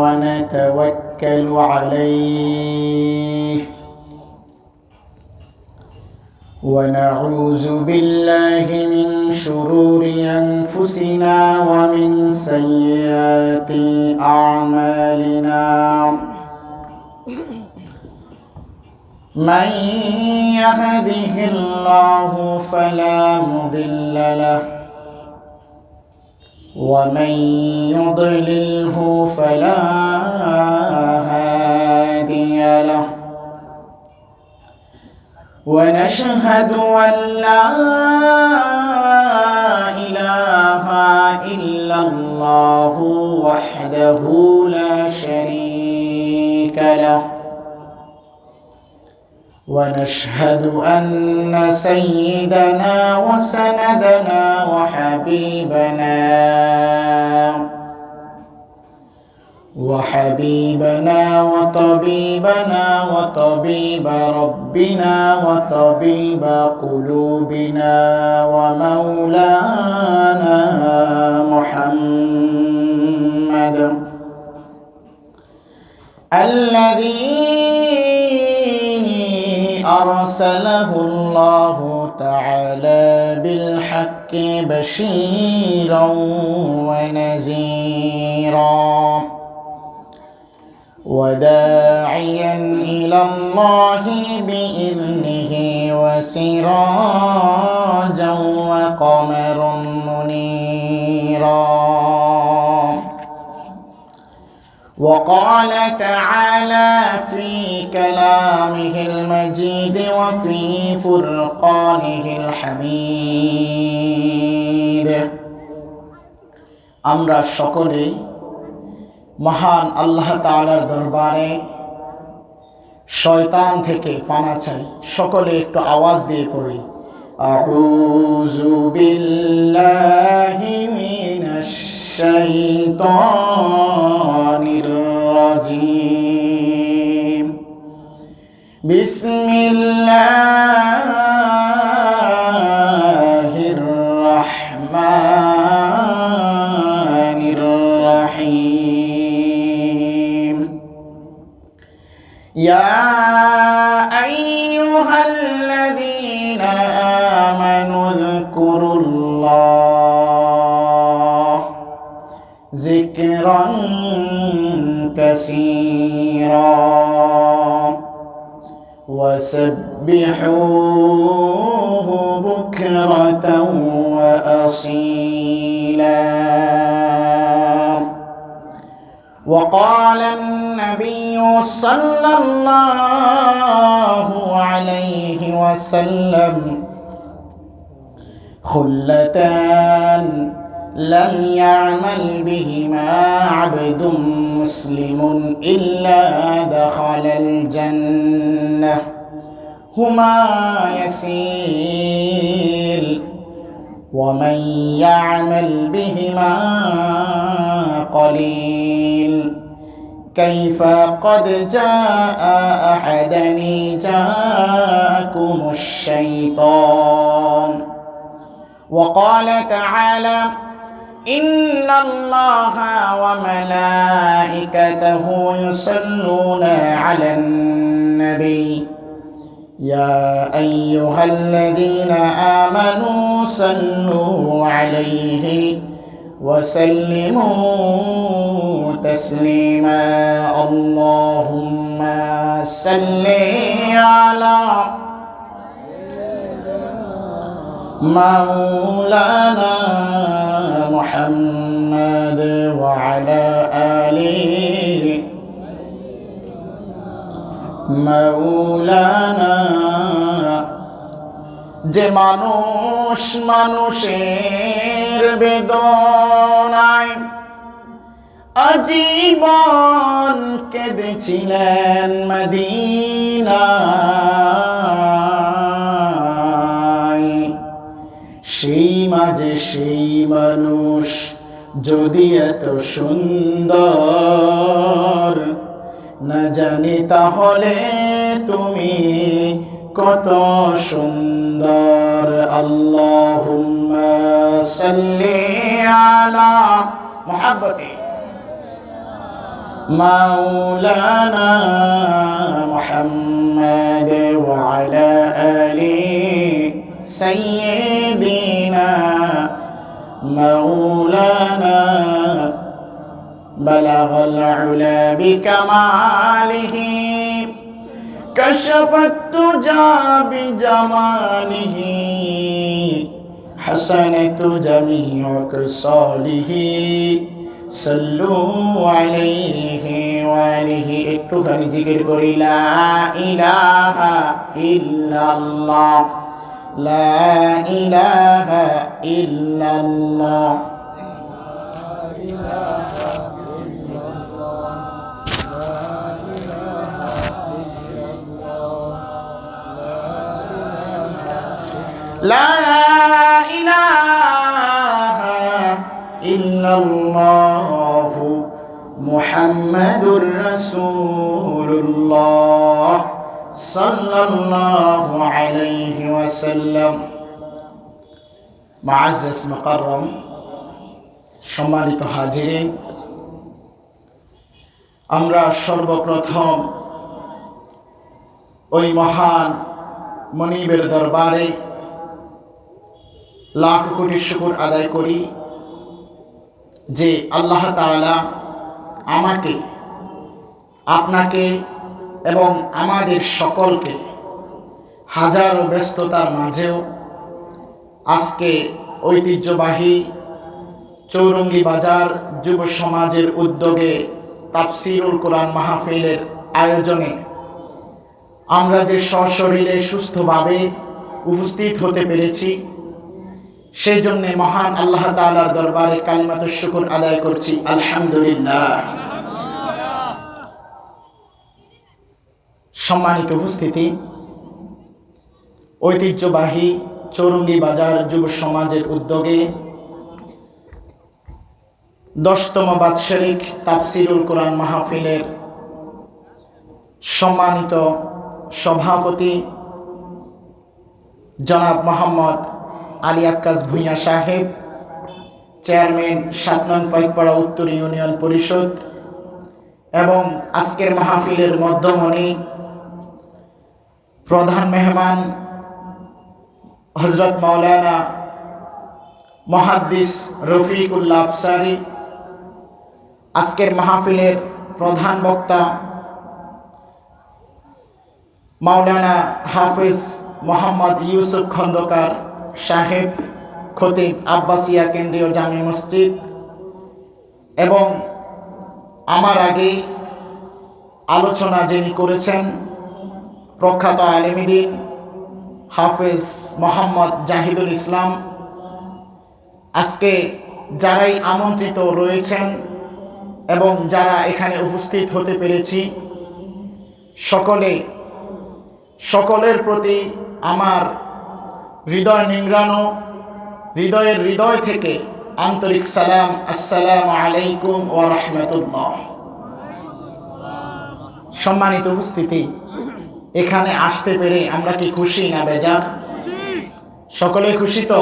ونتوكل عليه ونعوذ بالله من شرور أنفسنا ومن سيئات أعمالنا من يهده الله فلا مضل له ومن يضلله فلا هادي له ونشهد أن لا إله إلا الله وحده لا شريك له ونشهد أن سيدنا وسندنا وحبيبنا وطبيبنا وطبيب ربنا وطبيب قلوبنا ومولانا محمد الذي أرسله الله تعالى بالحق بشيرا ونذيرا وداعيا إلى الله بإذنه وسراجا وقمرا منيرا وقال تعالى في كلامه المجيد وفي فرقانه الحميد আমরা সকলেই মহান আল্লাহ তাআলার দরবারে শয়তান থেকে পানা চাই। সকলে একটু আওয়াজ দিয়ে পড়ি, আউযু বিল্লাহি মিনাশ শাইতানির রাজিম বিসমিল্লাহির রাহমানির রাহিম ইয়া আইয়ুহাল্লাযীনা আমানু যকুরুল্লাহ যিকরান কাসীরা وسبحوه بكرة وأصيلا وقال النبي صلى الله عليه وسلم خلتان لم يعمل بهما عبد مسلم إلا دخل الجنة هما يسير ومن يعمل بهما قليل كيف قد جاء أحدني جاءكم الشيطان وقال تعالى إن الله وملائكته يصلون على النبي يا أيها الذين آمنوا صلوا عليه وسلموا تسليما اللهم صل على مولانا محمد وعلى آله مولانا যে মানুষ মানুষের বেদনায় আজীবন কেঁদেছিলেন মদিনায়, সেই মাঝে সেই মানুষ যদি এত সুন্দর না জানি তাহলে তুমি কত সুন্দর। আল্লাহুম্মা সাল্লি আলা মুহাব্বতি مولانا محمد وعلى آل سيدنا مولانا بلغ العلا بكماله كشف الدجى بجماله حسنت جميع خصاله صلوا عليه وآله একটুখানি জিকির করি লা ইলাহা ইল্লাল্লাহ লা ইলাহা ইল্লাল্লাহ لا إله إلا الله محمد رسول الله صلى الله عليه وسلم معزز مكرم সম্মানিত হাজিরিন, আমরা সর্বপ্রথম ওই মহান মনিবের দরবারে লাখ কোটি শুকর আদায় করি যে আল্লাহ তাআলা আমাকে, আপনাকে এবং আমাদের সকলকে হাজারো ব্যস্ততার মাঝেও আজকে ঐতিহ্যবাহী চৌরঙ্গী বাজার যুব সমাজের উদ্যোগে তাফসীরুল কোরআন মাহফিলের আয়োজনে আমরা যে সশরীরে সুস্থভাবে উপস্থিত হতে পেরেছি, সেই জন্য মহান আল্লাহ তাআলার দরবারে কালিমাতুশ শুকর আদায় করছি আলহামদুলিল্লাহ। সম্মানিত উপস্থিতি, ঐতিহ্যবাহী চৌরঙ্গী বাজার যুব সমাজের উদ্যোগে 10তম বাৎসরিক তাফসীরুল কোরআন মাহফিলের সম্মানিত সভাপতি জনাব মোহাম্মদ আলী আক্কাস ভূঁইয়া সাহেব, চেয়ারম্যান 7 নং পাইকপাড়া উত্তর ইউনিয়ন পরিষদ, এবং আজকের মাহফিলের মধ্যমণি প্রধান মেহমান হযরত মাওলানা মুহাদ্দিস রফিকুল্লাহ আফসারী, আজকের মাহফিলের প্রধান বক্তা মাওলানা হাফেজ মোহাম্মদ ইউসুফ খন্দকার সাহেব, খতিব আব্বাসিয়া কেন্দ্রীয় জামে মসজিদ, এবং আমার আগে আলোচনা যিনি করেছেন প্রখ্যাত আলেম দ্বীন হাফেজ মোহাম্মদ জাহিদুল ইসলাম, আজকে যারাই আমন্ত্রিত রয়েছেন এবং যারা এখানে উপস্থিত হতে পেরেছি, সকলের প্রতি আমার হৃদয় নিংড়ানো, হৃদয়ের হৃদয় থেকে আন্তরিক সালাম, আসসালামু আলাইকুম ওয়া রাহমাতুল্লাহ। সম্মানিত উপস্থিতি, এখানে আসতে পেরে আমরা কি খুশি না বেজার? সকলে খুশি তো?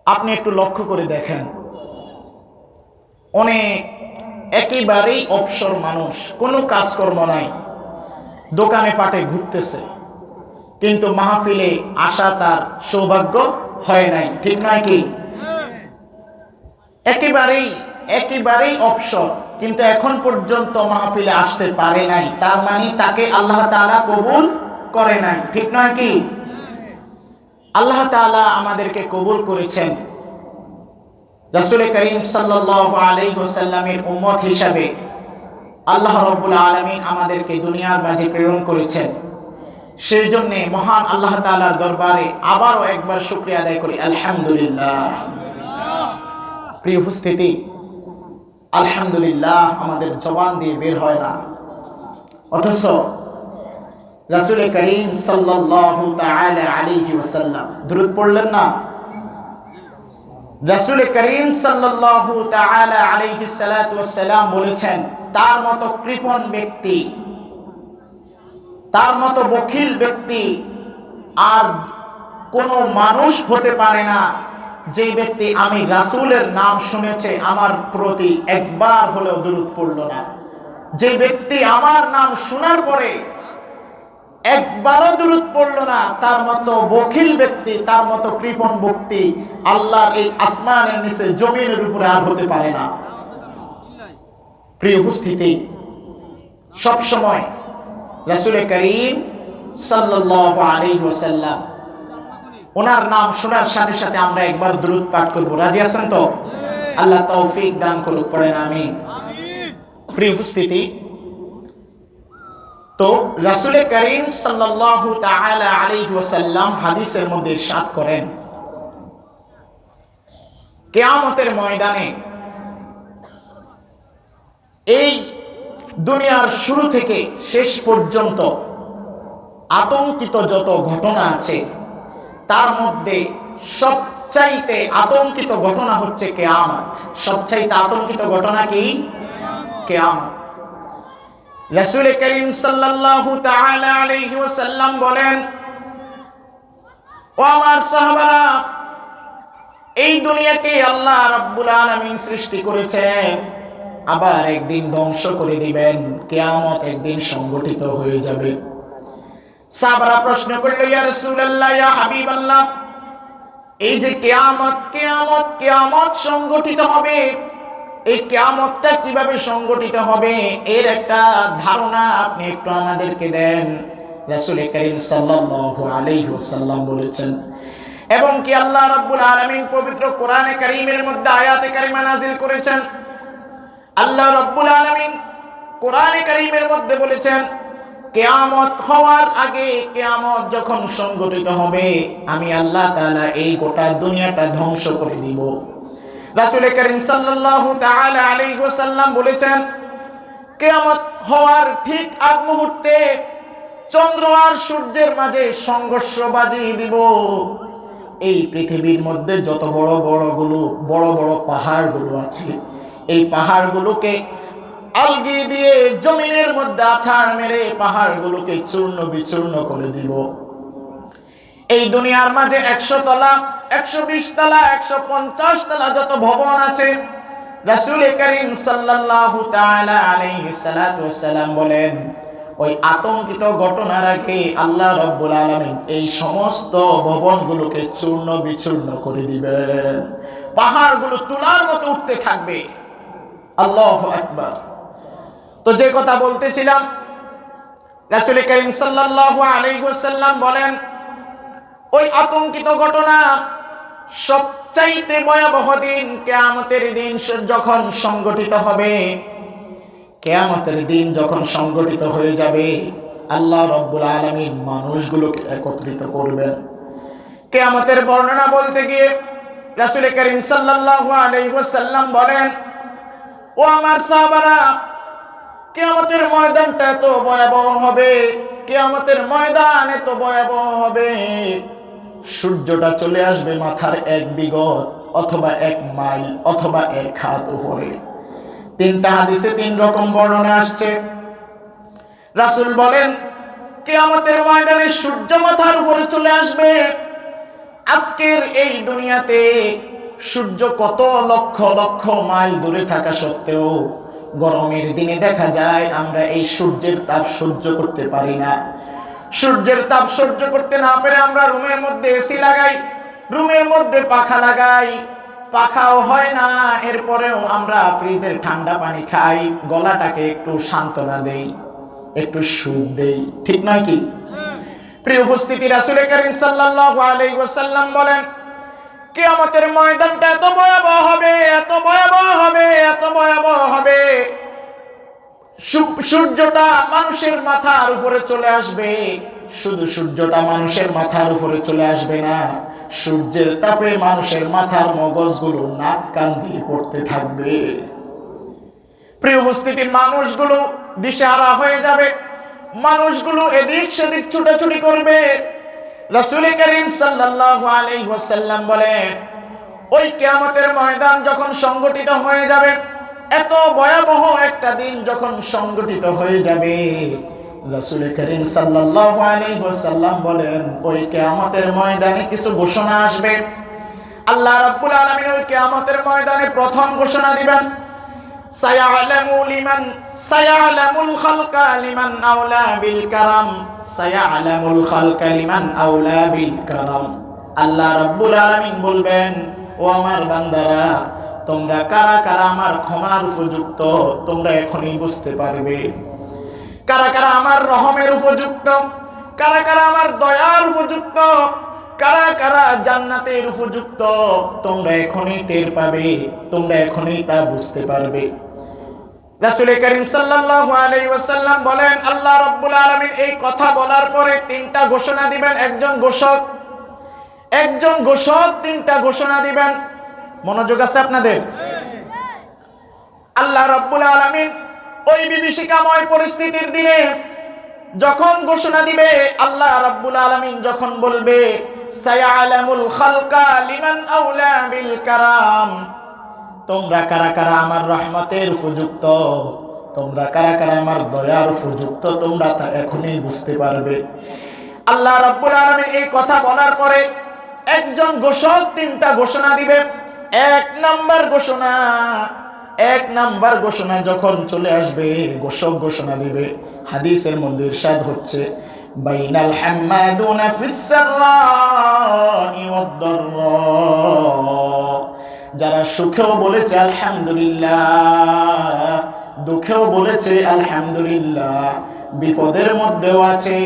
আপনি একটু লক্ষ্য করে দেখেন, অনেক একেবারেই অবসর মানুষ, কোনো কাজকর্ম নাই, দোকানে পাটে ঘুরতেছে, কিন্তু মাহফিলে আসা তার সৌভাগ্য হয় নাই, ঠিক নয় কি? একেবারেই অবসর, কিন্তু এখন পর্যন্ত মাহফিলে আসতে পারে নাই, তার মানে তাকে আল্লাহ তাআলা কবুল করে নাই, ঠিক নয় কি? আল্লাহ তাআলা আমাদেরকে কবুল করেছেন, রাসূল করিম সাল্লাল্লাহু আলাইহি ওয়াসাল্লামের উম্মত হিসাবে আল্লাহ রাব্বুল আলামিন আমাদেরকে দুনিয়ার মাঝে প্রেরণ করেছেন। সেই জন্য মহান আল্লাহ তাআলার দরবারে আবারও একবার শুকরিয়া আদায় করি আলহামদুলিল্লাহ। প্রিয় উপস্থিতি, আলহামদুলিল্লাহ আমাদের জবান দিয়ে বের হয় না, অথচ রাসূল করিম সাল্লাল্লাহু তাআলা আলাইহি ওয়াসাল্লাম দুরূদ পড়লেন না? রাসূল করিম সাল্লাল্লাহু তাআলা আলাইহি সাল্লাতু ওয়াসসালাম বলেছেন, তার মতো কৃপণ ব্যক্তি, তার মতো বখিল ব্যক্তি আর কোনো মানুষ হতে পারে না যে ব্যক্তি আমি রাসূলের নাম শুনেছে আমার প্রতি একবার হলেও দরুদ পড়লো না, যে ব্যক্তি আমার নাম শোনার পরে একবারও দরুদ পড়লো না, তার মতো বখিল ব্যক্তি, তার মতো কৃপণ ব্যক্তি আল্লাহর এই আসমানের নিচে জমিনের উপরে আর হতে পারে না। প্রিয় উপস্থিতি, সব সময় রাসূল করিম সাল্লাল্লাহু আলাইহি ওয়াসাল্লাম ওনার নাম শোনার সাথে সাথে আমরা একবার দরুদ পাঠ করব। রাজি আছেন তো? আল্লাহ তৌফিক দান করুক, পড়েন আমিন। প্রিয় উপস্থিতি, তো রাসূল করিম সাল্লাল্লাহু তাআলা আলাইহি ওয়াসাল্লাম হাদিসের মধ্যে ইরশাদ করেন, কিয়ামতের ময়দানে এই দুনিয়ার শুরু থেকে শেষ পর্যন্ত আতঙ্কিত যত ঘটনা আছে তার মধ্যে সবচাইতে আতঙ্কিত ঘটনা হচ্ছে কিয়ামত। সবচাইতে আতঙ্কিত ঘটনা কি? কিয়ামত। রাসূল করিম সাল্লাল্লাহু তাআলা আলাইহি ওয়াসাল্লাম বলেন, ও আমার সাহাবারা, এই দুনিয়াকে আল্লাহ রাব্বুল আলামিন সৃষ্টি করেছেন, আবার একদিন ধ্বংস করে দিবেন, কিয়ামত একদিন সংগঠিত হয়ে যাবে। সাহাবারা প্রশ্ন করল, ইয়া রাসূলুল্লাহ, ইয়া হাবিবাল্লাহ, এই যে কিয়ামত কিয়ামত কিয়ামত সংগঠিত হবে, এই কিয়ামতটা কিভাবে সংগঠিত হবে এর একটা ধারণা আপনি একটু আমাদেরকে দেন। রাসূল করিম সাল্লাল্লাহু আলাইহি ওয়াসাল্লাম বলেছেন, এবং কি আল্লাহ রাব্বুল আলামিন পবিত্র কোরআনে কারীমের মধ্যে আয়াতে কারিমা নাযিল করেছেন। আল্লাহ রাব্বুল আলামিন কোরআনে কারীমের মধ্যে বলেছেন, কিয়ামত হওয়ার আগে, কিয়ামত যখন সংগঠিত হবে, আমি আল্লাহ তাআলা এই গোটা দুনিয়াটা ধ্বংস করে দিব। রাসূল করিম সাল্লাল্লাহু তাআলা আলাইহি ওয়াসাল্লাম বলেছেন, কিয়ামত হওয়ার ঠিক আগ মুহূর্তে চন্দ্র আর সূর্যের মাঝে সংঘর্ষ বাজিয়ে দিব। এই পৃথিবীর মধ্যে যত বড় বড় পাহাড়গুলো আছে, এই পাহাড়গুলোকে আলগি দিয়ে জমিনের মধ্যে আছাড় মেরে পাহাড়গুলোকে চূর্ণ বিচূর্ণ করে দিব। এই দুনিয়ার মাঝে 100 তলা, 120 তলা, 150 তলা যত ভবন আছে, রাসূল করিম সাল্লাল্লাহু তাআলা আলাইহি সাল্লাতু ওয়াসসালাম বলেন, ওই আতঙ্কিত ঘটনার আগে আল্লাহ রাব্বুল আলামিন এই সমস্ত ভবনগুলোকে চূর্ণ বিচূর্ণ করে দিবেন, পাহাড়গুলো তুলার মতো উঠতে থাকবে। আল্লাহু আকবার। তো যে কথা বলতেছিলাম, রাসূল করিম সাল্লাল্লাহু আলাইহি ওয়াসাল্লাম বলেন, ওই আতঙ্কিত ঘটনা সবচাইতে ভয়াবহ দিন কিয়ামতের দিন যখন সংগঠিত হবে। কিয়ামতের দিন যখন সংগঠিত হয়ে যাবে, আল্লাহ রাব্বুল আলামিন মানুষগুলোকে একত্রিত করবেন। কিয়ামতের বর্ণনা বলতে গিয়ে রাসূল করিম সাল্লাল্লাহু আলাইহি ওয়াসাল্লাম বলেন, ও আমার সাহাবারা, কিয়ামতের ময়দানটা এত ভয়াবহ হবে, কিয়ামতের ময়দান এত ভয়াবহ হবে, সূর্যটা চলে আসবে মাথার 1 বিগত অথবা 1 মাইল অথবা 1 হাত উপরে। 3টা হাদিসে 3 রকম বর্ণনা আসছে। রাসূল বলেন, কিয়ামতের ময়দানে সূর্য মাথার উপরে চলে আসবে। আজকের এই দুনিয়াতে সূর্য কত লক্ষ লক্ষ মাইল দূরে থাকা সত্ত্বেও গরমের দিনে দেখা যায় আমরা এই সূর্যের তাপ সহ্য করতে পারি না। সূর্যের তাপ সহ্য করতে না পেরে আমরা রুমের মধ্যে এসি লাগাই, রুমের মধ্যে পাখা লাগাই, পাখাও হয় না, এরপরেও আমরা ফ্রিজের ঠান্ডা পানি খাই, গলাটাকে একটু সান্ত্বনা দেই, একটু সুখ দেই, ঠিক নয় কি? প্রিয় উপস্থিতি, রাসূল করিম সাল্লাল্লাহু আলাইহি ওয়াসাল্লাম বলেন, কিয়ামতের ময়দানটা এত ভয়াবহ হবে, এত ভয়াবহ হবে, এত ভয়াবহ হবে, সূর্যটা মানুষের মাথার উপরে চলে আসবে। শুধু সূর্যটা মানুষের মাথার উপরে চলে আসবে না, সূর্যের তাপে মানুষের মাথার মগজগুলো নাক কান দিয়ে পড়তে থাকবে। প্রিয় উপস্থিতি, মানুষগুলো দিশেহারা হয়ে যাবে, মানুষগুলো এদিক সেদিক ছুটাছুটি করবে। রাসূল করিম সাল্লাল্লাহু আলাইহি ওয়াসাল্লাম বলেন, ওই কিয়ামতের ময়দান যখন সংগঠিত হয়ে যাবে, এত ভয়াবহ একটা দিন যখন সংগঠিত হয়ে যাবে, রাসূল করিম সাল্লাল্লাহু আলাইহি ওয়াসাল্লাম বলেন, ওই কিয়ামতের ময়দানে কিছু ঘোষণা আসবে। আল্লাহ রাব্বুল আলামিন ওই কিয়ামতের ময়দানে প্রথম ঘোষণা দিবেন, সায়ালামুল খালকা লিমান আওলা বিল কারাম, সায়ালামুল খালকা লিমান আওলা বিল কারাম। আল্লাহ রাব্বুল আলামিন বলবেন, ও আমার বান্দারা, তোমরা কারা কারা আমার ক্ষমার উপযুক্ত তোমরা এখনই বুঝতে পারবে। কারা কারা আমার রহমের উপযুক্ত, কারা কারা আমার দয়ার উপযুক্ত, কারা কারা জান্নাতের উপযুক্ত তোমরা এখনই টের পাবে, তোমরা এখনই তা বুঝতে পারবে। রাসূল করিম সাল্লাল্লাহু আলাইহি ওয়াসাল্লাম বলেন, আল্লাহ রাব্বুল আলামিন এই কথা বলার পরে তিনটা ঘোষণা দিবেন। একজন ঘোষক তিনটা ঘোষণা দিবেন। মনোযোগ আছে আপনাদের? আল্লাহ রাব্বুল আলামিন ওই বিভীষিকাময় পরিস্থিতির দিনে যখন ঘোষণা দিবে, আল্লাহ রাব্বুল আলামিন যখন বলবে, সায়ালামুল খালকা লিমান আওলা বিল কারাম, তোমরা কারা কারা আমার রহমতের উপযুক্ত, তোমরা কারা কারা আমার দয়ার উপযুক্ত তোমরা তা এখনই বুঝতে পারবে। আল্লাহ রাব্বুল আলামিন এই কথা বলার পরে একজন ঘোষক তিনটা ঘোষণা দিবে। এক নাম্বার ঘোষণা যখন চলে আসবে, ঘোষক ঘোষণা দিবে। হাদিসের মধ্যে ইরশাদ হচ্ছে, বাইনাল হাম্মাদুনা ফিস সাররাই ওয়াদ দাররা, যারা সুখেও বলেছে আলহামদুলিল্লাহ, দুঃখেও বলেছে আলহামদুলিল্লাহ, বিপদের মধ্যেও আছে,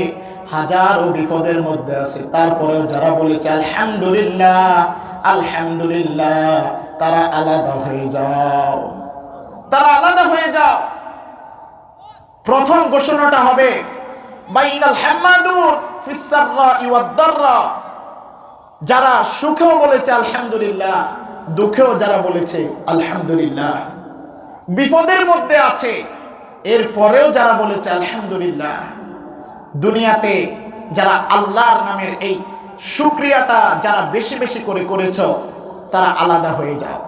হাজারো বিপদের মধ্যে আছে, তারপরেও যারা বলেছে আলহামদুলিল্লাহ আলহামদুলিল্লাহ, তারা আলাদা হয়ে যাও, তারা আলাদা হয়ে যাও। প্রথম ঘোষণাটা হবে বাইনাল হাম্মাদুন ফিস সাররাই ওয়াদ দাররা, যারা সুখেও বলেছে আলহামদুলিল্লাহ, দুঃখেও যারা বলেছে আলহামদুলিল্লাহ, বিপদের মধ্যে আছে এরপরেও যারা বলেছে আলহামদুলিল্লাহ। দুনিয়াতে যারা আল্লাহর নামের এই শুকরিয়াটা যারা বেশি বেশি করে করেছ, তারা আলাদা হয়ে যাও।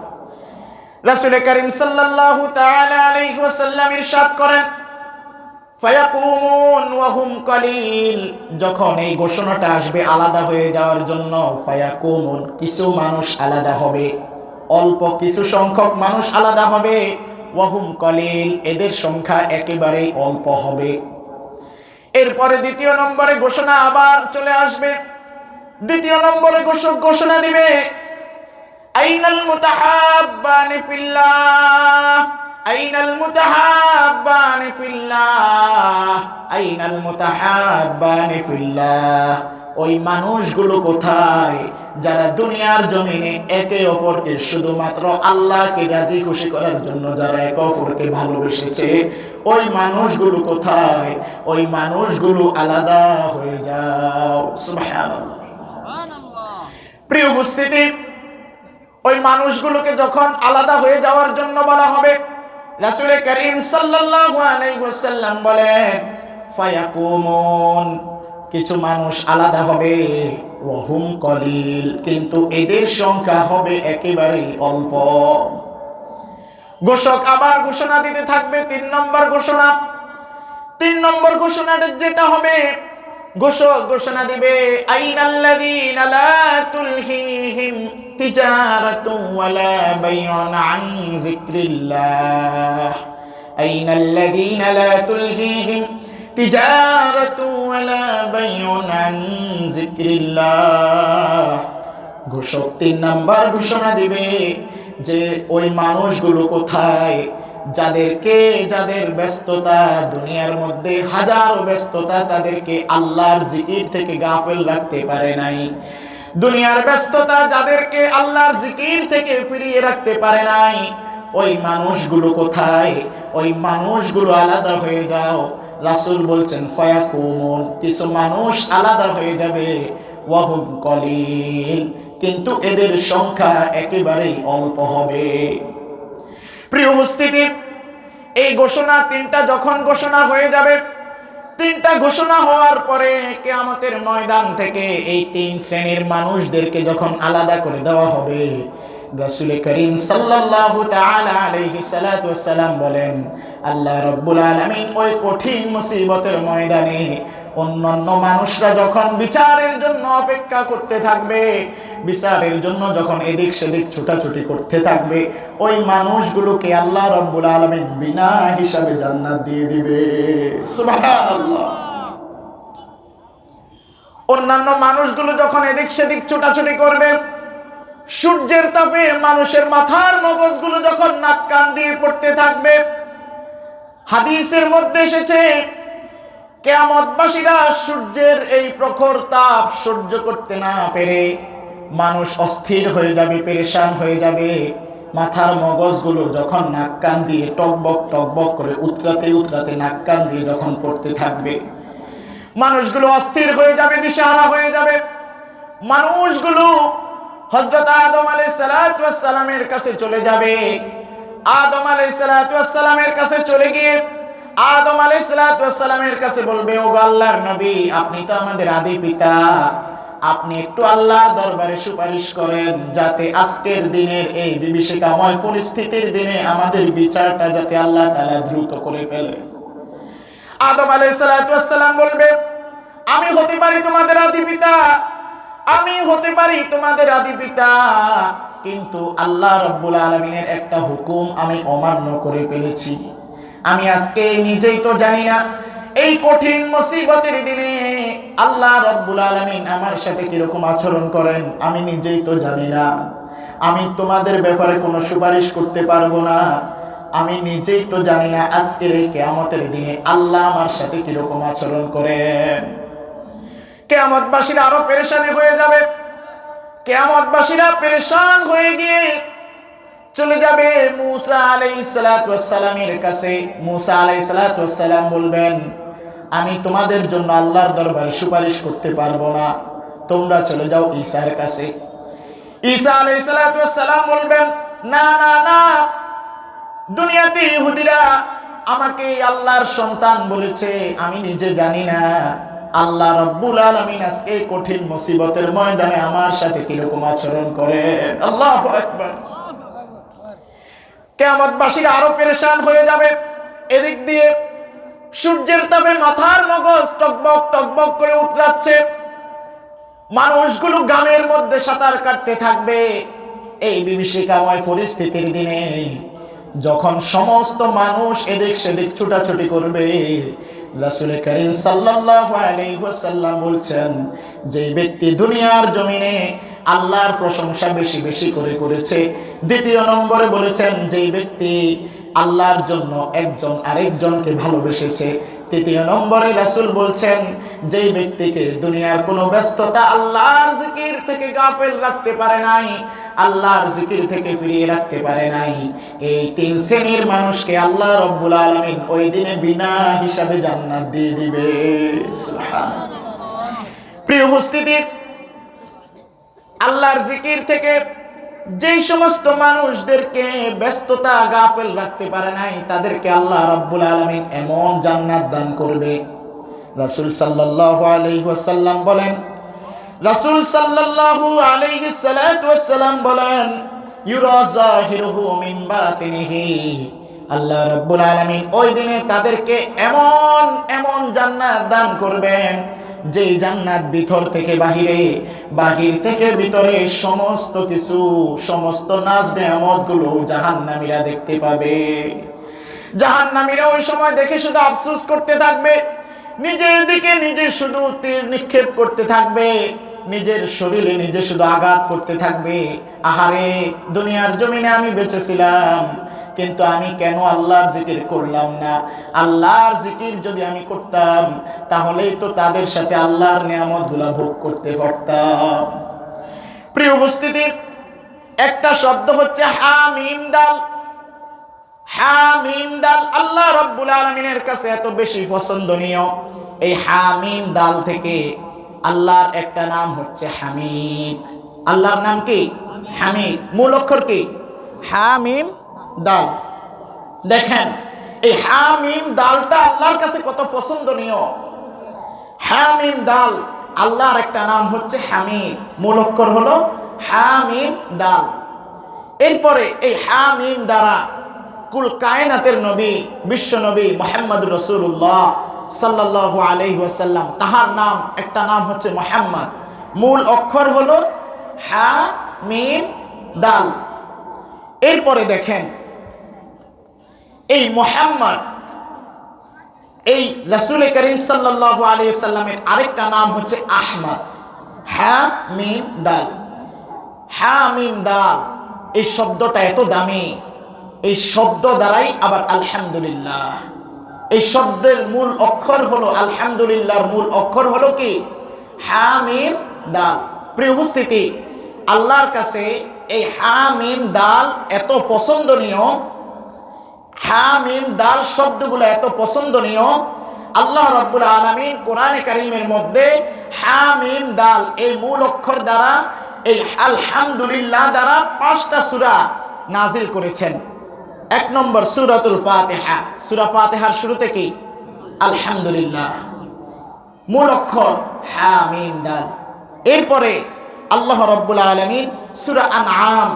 রাসূল করিম সাল্লাল্লাহু তাআলা আলাইহি ওয়াসাল্লাম ইরশাদ করেন, ফায়াকুমুন ওয়া হুম কালিল, যখন এই ঘোষণাটা আসবে আলাদা হয়ে যাওয়ার জন্য, ফায়াকুমুন, কিছু মানুষ আলাদা হবে, অল্প কিছু সংখ্যক মানুষ আলাদা হবে, ওয়া হুম কালিল, এদের সংখ্যা একেবারেই অল্প হবে। এরপরে দ্বিতীয় নম্বরে ঘোষণা আবার চলে আসবে। দ্বিতীয় নম্বরে ঘোষণা দিবে, আইনাল মুতাহাব্বানি ফিল্লাহ, আইনাল মুতাহাব্বানি ফিল্লাহ, আইনাল মুতাহাব্বানি ফিল্লাহ, ওই মানুষগুলো কোথায় যারা দুনিয়ার জমিনে একে অপরকে শুধুমাত্র আল্লাহকে রাজি খুশি করার জন্য যারা একে অপরকে ভালোবেসেছে, ওই মানুষগুলো কোথায়? ওই মানুষগুলো আলাদা হয়ে যাও। সুবহানাল্লাহ। প্রিয় উপস্থিতি, ওই মানুষগুলোকে যখন আলাদা হয়ে যাওয়ার জন্য বলা হবে, রাসূল করিম সাল্লাল্লাহু আলাইহি ওয়াসাল্লাম বলেন, ফায়াকুমুন, কিছু মানুষ আলাদা হবে, ওয়া হুম কলিল, কিন্তু এদের সংখ্যা হবে একেবারেই অল্প। ঘোষক আবার ঘোষণা দিতে থাকবে। তিন নম্বর ঘোষণাটা যেটা হবে, ঘোষক ঘোষণা দিবে, আইনাল্লাযীনা লা তুলহিহিম তিজারাতুন ওয়ালা বাইউন আন যিকরিল্লাহ, আইনাল্লাযীনা লা তুলহিহিম তিজারাতুন ওয়ালা বাইউন আন যিকরিল্লাহ। ঘোষক 3 নাম্বার ঘোষণা দিবে যে ওই মানুষগুলো কোথায় যাদের ব্যস্ততা দুনিয়ার মধ্যে হাজারো ব্যস্ততা তাদেরকে আল্লাহর জিকির থেকে গাফেল রাখতে পারে নাই, দুনিয়ার ব্যস্ততা যাদেরকে আল্লাহর জিকির থেকে ফিরিয়ে রাখতে পারে নাই, ওই মানুষগুলো কোথায়? ওই মানুষগুলো আলাদা হয়ে যাও। রাসূল বলছেন, ফায়াকুমুন, কিছু মানুষ আলাদা হয়ে যাবে, ওয়া হুম কলিল, কিন্তু এদের সংখ্যা একেবারেই অল্প হবে। প্রিয় উপস্থিতি, এই ঘোষণা 3টা যখন ঘোষণা হয়ে যাবে, 3টা ঘোষণা হওয়ার পরে কিয়ামতের ময়দান থেকে এই 3 শ্রেণীর মানুষদেরকে যখন আলাদা করে দেওয়া হবে, রাসূল করিম সাল্লাল্লাহু তাআলা আলাইহি সাল্লাতু ওয়াস সালাম বলেন, আল্লাহ রাব্বুল আলামিন ওই কঠিন মুসিবতের ময়দানে অন্যান্য মানুষরা যখন বিচারের জন্য অপেক্ষা করতে থাকবে, বিচারের জন্য যখন এদিক সেদিক ছুটাছুটি করতে থাকবে, ওই মানুষগুলোকে আল্লাহ রাব্বুল আলামিন বিনা হিসাবে জান্নাত দিয়ে দিবে। সুবহানাল্লাহ। অন্যান্য মানুষগুলো যখন এদিক সেদিক ছুটাছুটি করবে, সূর্যের তাপে মানুষের মাথার মগজগুলো যখন নাক কান দিয়ে পড়তে থাকবে, হাদিসের মধ্যে এসেছে কিয়ামতবাসীরা সূর্যের এই প্রখর তাপ সহ্য করতে না পেরে মানুষ অস্থির হয়ে যাবে, পেরেশান হয়ে যাবে। মাথার মগজগুলো যখন নাক কান দিয়ে টকবক টকবক করে উতরাতে উতরাতে নাক কান দিয়ে যখন পড়তে থাকবে, মানুষগুলো অস্থির হয়ে যাবে, দিশাহারা হয়ে যাবে। মানুষগুলো হযরত আদম আলাইহিস সালাতু ওয়াস সালামের কাছে চলে যাবে। আদম আলাইহিস সালাতু ওয়াস সালামের কাছে চলে গিয়ে আদম আলাইহিস সালাতু ওয়াস সালামের কাছে বলবে, ওগো আল্লাহর নবী, আপনি তো আমাদের আদি পিতা, আপনি একটু আল্লাহর দরবারে সুপারিশ করেন যাতে আজকের দিনের এই বিভীষিকাময় পরিস্থিতির দিনে আমাদের বিচারটা যাতে আল্লাহ তাআলা দ্রুত করে ফেলে। আদম আলাইহিস সালাতু ওয়াস সালাম বলবে, আমি হতে পারি তোমাদের আদি পিতা, আমি হতে পারি তোমাদের আদি পিতা, কিন্তু আল্লাহ রাব্বুল আলামিনের একটা হুকুম আমি অমান্য করে ফেলেছি। আমি আজকে নিজেই তো জানি না এই কঠিন মুসিবতের দিনে আল্লাহ রাব্বুল আলামিন আমার সাথে কিরকম আচরণ করেন, আমি নিজেই তো জানি না। আমি তোমাদের ব্যাপারে কোনো সুপারিশ করতে পারবো না। আমি নিজেই তো জানি না আজকের এই কিয়ামতের দিনে আল্লাহ আমার সাথে কিরকম আচরণ করেন। কিয়ামতবাসীরা আরো পেরেশানি হয়ে যাবে। কিয়ামতবাসীরা পেরেশান হয়ে গিয়ে চলে যাবে মুসা আলাইহিস সালাতু ওয়াস সালামের কাছে। মুসা আলাইহিস সালাতু ওয়াস সালাম বলবেন, আমি তোমাদের জন্য আল্লাহর দরবারে সুপারিশ করতে পারবো না, তোমরা চলে যাও ঈসার কাছে। ঈসা আলাইহিস সালাতু ওয়াস সালাম বলবেন, না না না, দুনিয়াতে ইহুদিরা আমাকে আল্লাহর সন্তান বলেছে, আমি নিজে জানি না আল্লাহ রাব্বুল আলামিন আজকে কঠিন মুসিবতের ময়দানে আমার সাথে কিরকম আচরণ করেন। আল্লাহু আকবার। কিয়ামতবাসীরা আরো পেরেশান হয়ে যাবে। এদিক দিয়ে সূর্যের তাপে মাথার মগজ টকবক টকবক করে উতরাচ্ছে। মানুষগুলো গামের মধ্যে সাঁতার কাটতে থাকবে। এই বিভীষিকাময় পরিস্থিতির দিনে যখন সমস্ত মানুষ এদিক সেদিক ছুটাছুটি করবে, রাসূল করিম সাল্লাল্লাহু আলাইহি ওয়াসাল্লাম বলছেন, যে ব্যক্তি দুনিয়ার জমিনে আল্লাহর প্রশংসা বেশি বেশি করে করেছে। দ্বিতীয় নম্বরে বলেছেন, যেই ব্যক্তি আল্লাহর জন্য একজন আরেকজনকে ভালোবেসেছে। তৃতীয় নম্বরে রাসূল বলছেন, যেই ব্যক্তিকে দুনিয়ার কোনো ব্যস্ততা আল্লাহর জিকির থেকে গাফেল রাখতে পারে নাই, আল্লাহর জিকির থেকে ফিরিয়ে রাখতে পারে নাই, এই তিন শ্রেণীর মানুষকে আল্লাহ রাব্বুল আলামিন ওই দিনে বিনা হিসাবে জান্নাত দিয়ে দিবে। সুবহানাল্লাহ। প্রিয় উপস্থিতি, আল্লাহর জিকির থেকে যেই সমস্ত মানুষদেরকে ব্যস্ততা গাফেল রাখতে পারে নাই, তাদেরকে আল্লাহ রাব্বুল আলামিন এমন জান্নাত দান করবে। রাসূল সাল্লাল্লাহু আলাইহি ওয়াসাল্লাম বলেন, রাসূল সাল্লাল্লাহু আলাইহি সাল্লাতু ওয়াসসালাম বলেন, ইউরা যাহিরুহু মিন বাতিনিহি, আল্লাহ রাব্বুল আলামিন ওই দিনে তাদেরকে এমন এমন জান্নাত দান করবেন, যে জান্নাত ভিতর থেকে বাহিরে, বাহির থেকে ভিতরে সমস্ত কিছু, সমস্ত নাজ নেয়ামতগুলো জাহান্নামীরা দেখতে পাবে। জাহান্নামীরা ওই সময় দেখে শুধু আফসোস করতে থাকবে, নিজের দিকে নিজে শুধু তীর নিক্ষেপ করতে থাকবে, নিজের শরীরে নিজে শুধু আঘাত করতে থাকবে। আহারে, দুনিয়ার জমিনে আমি বেঁচেছিলাম, কিন্তু আমি কেন আল্লাহর জিকির করলাম না? আল্লাহর জিকির যদি আমি করতাম, তাহলেই তো তাদের সাথে আল্লাহর নিয়ামতগুলো ভোগ করতে পারতাম। প্রিয় উপস্থিতি, একটা শব্দ হচ্ছে হামিম দাল। হামিম দাল আল্লাহ রাব্বুল আলামিনের কাছে এত বেশি পছন্দনীয়। এই হামিম দাল থেকে আল্লাহর একটা নাম হচ্ছে হামিদ। আল্লাহর নাম কি? হামিদ। মূল অক্ষর কি? হামিম দাল। দেখেন এই হামিম দালটা আল্লাহর কাছে কত পছন্দনীয়। হামিম দাল, আল্লাহর একটা নাম হচ্ছে হামিদ, মূল অক্ষর হলো হামিম দাল। এরপরে এই হামিম দ্বারা কুল কায়নাতের নবী, বিশ্ব নবী মুহাম্মদ রাসূলুল্লাহ সাল্লাল্লাহু আলাইহি ওয়াসাল্লাম, তাহার নাম একটা নাম হচ্ছে মুহাম্মদ। মূল অক্ষর হলো হা মিম দাল। এরপরে দেখেন এই মুহাম্মদ, এই রাসূল করিম সাল্লাল্লাহু আলাইহি ওয়াসাল্লামের আরেকটা নাম হচ্ছে আহমদ। হা মিম দাল, হা মিম দাল, এই শব্দটা এত দামি। এই শব্দ দ্বারাই আবার আলহামদুলিল্লাহ, এই শব্দের মূল অক্ষর হলো আলহামদুলিল্লাহর মূল অক্ষর হলো কি হা মিম দাল। প্রিয় উপস্থিতি, আল্লাহর কাছে এই হা মিম দাল এত পছন্দনীয়, হা মিম দাল শব্দগুলো এত পছন্দনীয়। আল্লাহ রাব্বুল আলামিন কোরআনে কারীমের মধ্যে হা মিম দাল এই মূল অক্ষর দ্বারা, এই আলহামদুলিল্লাহ দ্বারা 5টা সূরা নাজিল করেছেন। 1 নম্বর সূরাতুল ফাতিহা, সূরা ফাতিহার শুরুতে কি আলহামদুলিল্লাহ, মূল অক্ষর হা মিম দাল। এরপরে আল্লাহ রাব্বুল আলামিন সূরা আনআম,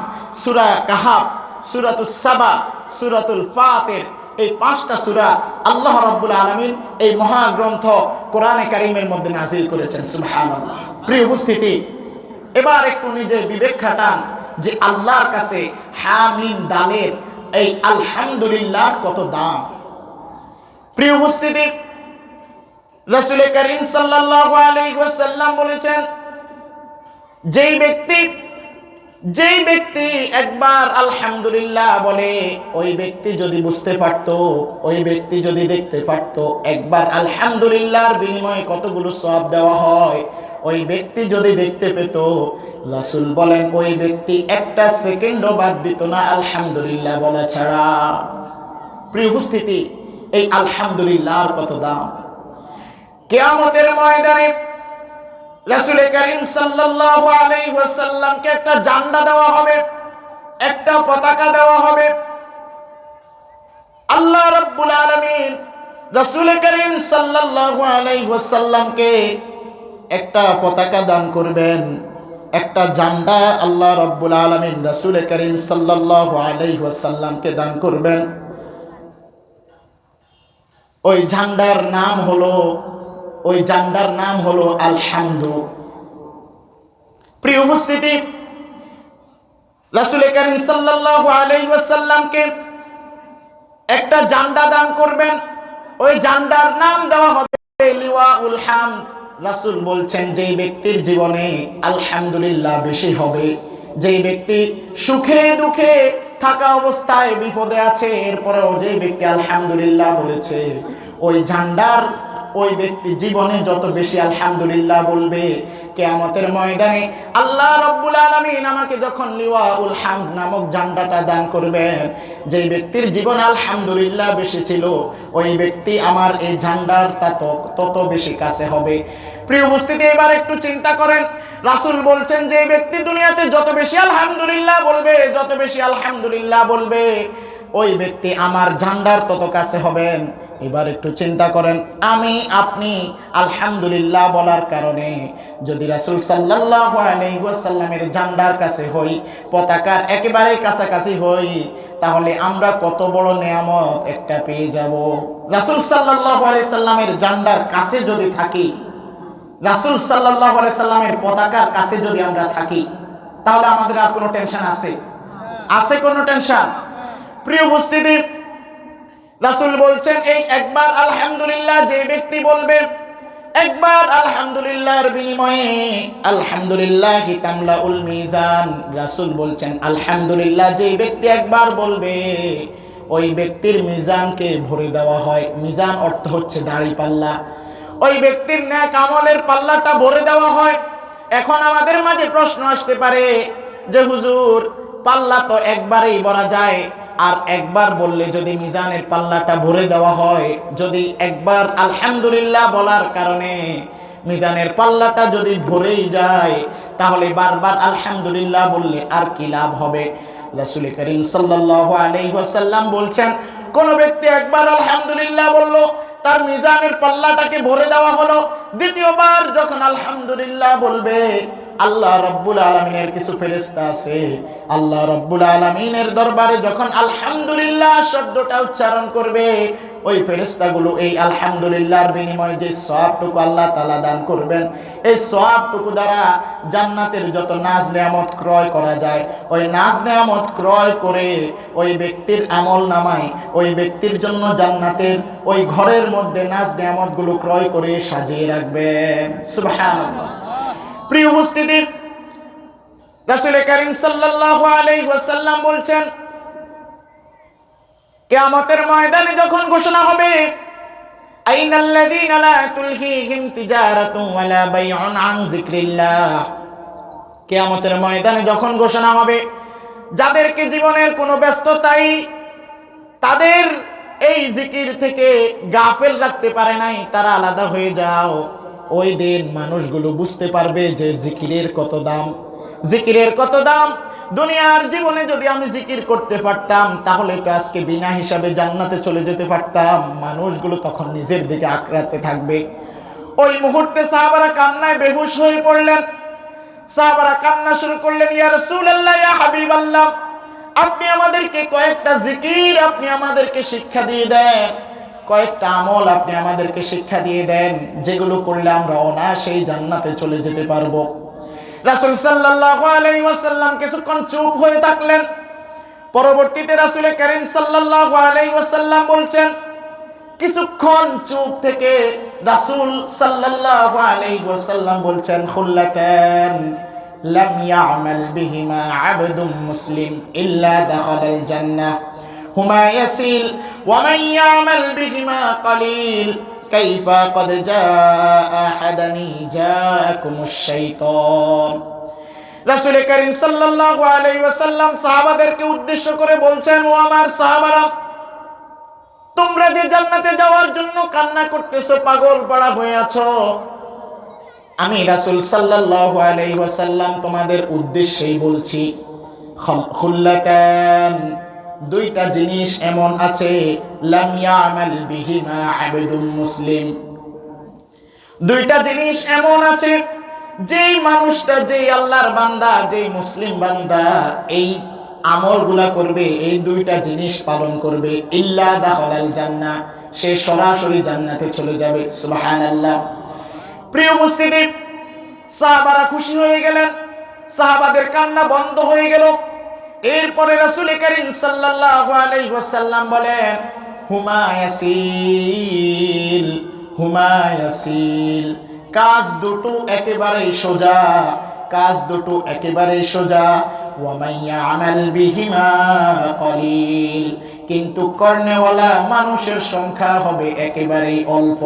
সূরা কাহাফ, সূরাতুস সাবা, সূরাতুল ফাতির, এই 5টা সূরা আল্লাহ রাব্বুল আলামিন এই মহাগ্রন্থ কোরআনে কারীমের মধ্যে নাজিল করেছেন। সুবহানাল্লাহ। প্রিয় উপস্থিতি, এবার একটু নিজে বিবেক খাটান যে আল্লাহর কাছে হা মিম দালের এই আলহামদুলিল্লাহ কত দাম। প্রিয় উপস্থিতি, রাসূল করিম সাল্লাল্লাহু আলাইহি ওয়াসাল্লাম বলেছেন, যেই ব্যক্তি একবার আলহামদুলিল্লাহ বলে, ওই ব্যক্তি যদি বুঝতে পারত, ওই ব্যক্তি যদি দেখতে পারত একবার আলহামদুলিল্লাহর বিনিময়ে কতগুলো সওয়াব দেওয়া হয়, ওই ব্যক্তি যদি দেখতে পেত, রাসূল বলেন ওই ব্যক্তি একটা সেকেন্ডও বাদ দিত না আলহামদুলিল্লাহ বলা ছাড়া। প্রিয় উপস্থিতি, এই আলহামদুলিল্লাহর কত দাম। কিয়ামতের ময়দানে রাসূল করিম সাল্লাল্লাহু আলাইহি ওয়াসাল্লামকে একটা ঝান্ডা দেওয়া হবে, একটা পতাকা দেওয়া হবে। আল্লাহ রাব্বুল আলামিন রাসূল করিম সাল্লাল্লাহু আলাইহি ওয়াসাল্লামকে একটা পতাকা দান করবেন, একটা ঝান্ডা আল্লাহ রাব্বুল আলামিন রাসূল করিম সাল্লাল্লাহু আলাইহি ওয়াসাল্লামকে দান করবেন। ওই ঝান্ডার নাম হলো আলহামদু। প্রিয় উপস্থিতি, রাসূল করিম সাল্লাল্লাহু আলাইহি ওয়াসাল্লামকে একটা ঝান্ডা দান করবেন, ওই ঝান্ডার নাম দেওয়া হবে লিওয়াউল হামদ। রাসূল বলছেন যেই ব্যক্তির জীবনে আলহামদুলিল্লাহ বেশি হবে, যেই ব্যক্তি সুখে দুঃখে থাকা অবস্থায় বিপদে আছে, এরপরেও যে ব্যক্তি আলহামদুলিল্লাহ বলেছে, ওই ঝান্ডার ওই ব্যক্তি জীবনে যত বেশি আলহামদুলিল্লাহ বলবে, কিয়ামতের ময়দানে আল্লাহ রাব্বুল আলামিন আমাকে যখন লিওয়াউল হামদ নামক ঝান্ডাটা দান করবেন, যেই ব্যক্তির জীবনে আলহামদুলিল্লাহ বেশি ছিল, ওই ব্যক্তি আমার এই ঝান্ডার তত বেশি কাছে হবে। প্রিয় উপস্থিতি, এবার একটু চিন্তা করেন, রাসূল বলছেন যে ব্যক্তি দুনিয়াতে যত বেশি আলহামদুলিল্লাহ বলবে, ওই ব্যক্তি আমার ঝান্ডার তত কাছে হবেন। এবার একটু চিন্তা করেন, আমি আপনি আলহামদুলিল্লাহ বলার কারণে যদি রাসূল সাল্লাল্লাহু আলাইহি ওয়াসাল্লামের ঝান্ডার কাছে হই, পতাকার একেবারে কাছাকাছি হই, তাহলে আমরা কত বড় নিয়ামত একটা পেয়ে যাব। রাসূল সাল্লাল্লাহু আলাইহি সাল্লামের ঝান্ডার কাছে যদি থাকি, রাসূল সাল্লাল্লাহু আলাইহি সাল্লামের পতাকার কাছে যদি আমরা থাকি, তাহলে আমাদের আর কোনো টেনশন আছে কোনো টেনশন? প্রিয় উপস্থিতি, রাসূল বলছেন এই একবার আলহামদুলিল্লাহ যে ব্যক্তি বলবে, একবার আলহামদুলিল্লাহর বিনিময়ে আলহামদুলিল্লাহি তামলাউল মিজান। রাসূল বলছেন আলহামদুলিল্লাহ যে ব্যক্তি একবার বলবে, ওই ব্যক্তির মিজানকে ভরে দেওয়া হয়। মিজান অর্থ হচ্ছে দাড়ি পাল্লা। ওই ব্যক্তির নেক আমলের পাল্লাটা ভরে দেওয়া হয়। এখন আমাদের মাঝে প্রশ্ন আসতে পারে যে হুজুর, পাল্লা তো একবারেই ভরা যায়, আর একবার বললে যদি মিজানের পাল্লাটা ভরে দেওয়া হয়, যদি একবার আলহামদুলিল্লাহ বলার কারণে মিজানের পাল্লাটা যদি ভরেই যায়, তাহলে বারবার আলহামদুলিল্লাহ বললে আর কি লাভ হবে? রাসূল করিম সাল্লাল্লাহু আলাইহি ওয়াসাল্লাম বলছেন, কোন ব্যক্তি একবার আলহামদুলিল্লাহ বলল, তার মিজানের পাল্লাটাকে ভরে দেওয়া হলো। দ্বিতীয়বার যখন আলহামদুলিল্লাহ বলবে, আল্লাহ রাব্বুল আলামিনের কিছু ফেরেশতা আছে, আল্লাহ রাব্বুল আলামিনের দরবারে যখন আলহামদুলিল্লাহ শব্দটা উচ্চারণ করবে, ওই ফেরেশতাগুলো এই আলহামদুলিল্লাহর বিনিময়ে যে সওয়াবটুকু আল্লাহ তাআলা দান করবেন, এই সওয়াবটুকু দ্বারা জান্নাতের যত নাজ নেয়ামত ক্রয় করা যায়, ওই নাজ নেয়ামত ক্রয় করে ওই ব্যক্তির আমল নামায় ওই ব্যক্তির জন্য জান্নাতের ওই ঘরের মধ্যে নাজ নেয়ামতগুলো ক্রয় করে সাজিয়ে রাখবেন। সুবহানাল্লাহ। প্রিয় উপস্থিতি, রাসূল কারীম সাল্লাল্লাহু আলাইহি ওয়াসাল্লাম বলছেন, কিয়ামতের ময়দানে যখন ঘোষণা হবে, আইনাল্লাযীনা লা তুলহিহিম তিজারাতুন ওয়ালা বাইউন আন যিকরিল্লাহ, কিয়ামতের ময়দানে যখন ঘোষণা হবে, যাদেরকে জীবনের কোনো ব্যস্ততাই তাদের এই জিকির থেকে গাফেল রাখতে পারে নাই, তারা আলাদা হয়ে যাও। ওই দিন মানুষগুলো বুঝতে পারবে যে জিকিরের কত দাম, জিকিরের কত দাম। দুনিয়ার জীবনে যদি আমি জিকির করতে পারতাম তাহলে তো আজকে বিনা হিসাবে জান্নাতে চলে যেতে পারতাম। মানুষগুলো তখন নিজের দিকে আঁকড়াতে থাকবে। ওই মুহূর্তে সাহাবারা কান্নায় বেহুশ হয়ে পড়লেন। সাহাবারা কান্না শুরু করলেন, ইয়া রাসূলুল্লাহ, ইয়া হাবিবাল্লাহ, আপনি আমাদেরকে কয়েকটা জিকির আপনি আমাদেরকে শিক্ষা দিয়ে দেন, কয়েকটা আমল আপনি আমাদেরকে শিক্ষা দিয়ে দেন, যেগুলো করলে আমরা অনায়াসেই জান্নাতে চলে যেতে পারবো। রাসূল সাল্লাল্লাহু আলাইহি ওয়াসাল্লাম কিছুক্ষণ চুপ হয়ে থাকলেন। পরবর্তীতে রাসূল কারীম সাল্লাল্লাহু আলাইহি ওয়াসাল্লাম বলছেন, কিছুক্ষণ চুপ থেকে রাসূল সাল্লাল্লাহু আলাইহি ওয়াসাল্লাম বলছেন, খুল্লাতান লাম ইয়ামাল বিহিমা আবদুম মুসলিম ইল্লা দাখালাল জান্নাহ হুমা ইয়াসিল ওয়া মান ইয়ামাল বিহিমা কলিল কাইফা কদ জাআ আহাদানি জাআকুমুশ শাইতান। রাসূল কারীম সাল্লাল্লাহু আলাইহি ওয়াসাল্লাম সাহাবাদেরকে উদ্দেশ্য করে বলছেন, ও আমার সাহাবারা, তোমরা যে জান্নাতে যাওয়ার জন্য কান্না করতেছো, পাগল পাড়া হয়ে আছো, আমি রাসূল সাল্লাল্লাহু আলাইহি ওয়াসাল্লাম তোমাদের উদ্দেশ্যেই বলছি। খুল্লাতান, দুইটা জিনিস এমন আছে, লাম ইয়ামাল বিহিমা আবদুম মুসলিম, দুইটা জিনিস এমন আছে, যেই মানুষটা, যেই আল্লাহর বান্দা, যেই মুসলিম বান্দা এই আমলগুলা করবে, এই দুইটা জিনিস পালন করবে, ইল্লা দাখালাল জান্নাহ, সে সরাসরি জান্নাতে চলে যাবে। সুবহানাল্লাহ। প্রিয় উপস্থিতি, সাহাবারা খুশি হয়ে গেলেন, সাহাবাদের কান্না বন্ধ হয়ে গেল। এরপরে রাসূল কারীম সাল্লাল্লাহু আলাইহি ওয়াসাল্লাম বলেন, হুমা ইয়াসিল, হুমা ইয়াসিল, কাজ দুটো একেবারেই সোজা, কাজ দুটো একেবারেই সোজা। ওয়া মান ইয়ামাল বিহিমা কলিল, কিন্তু করনেওয়ালা মানুষের সংখ্যা হবে একেবারেই অল্প।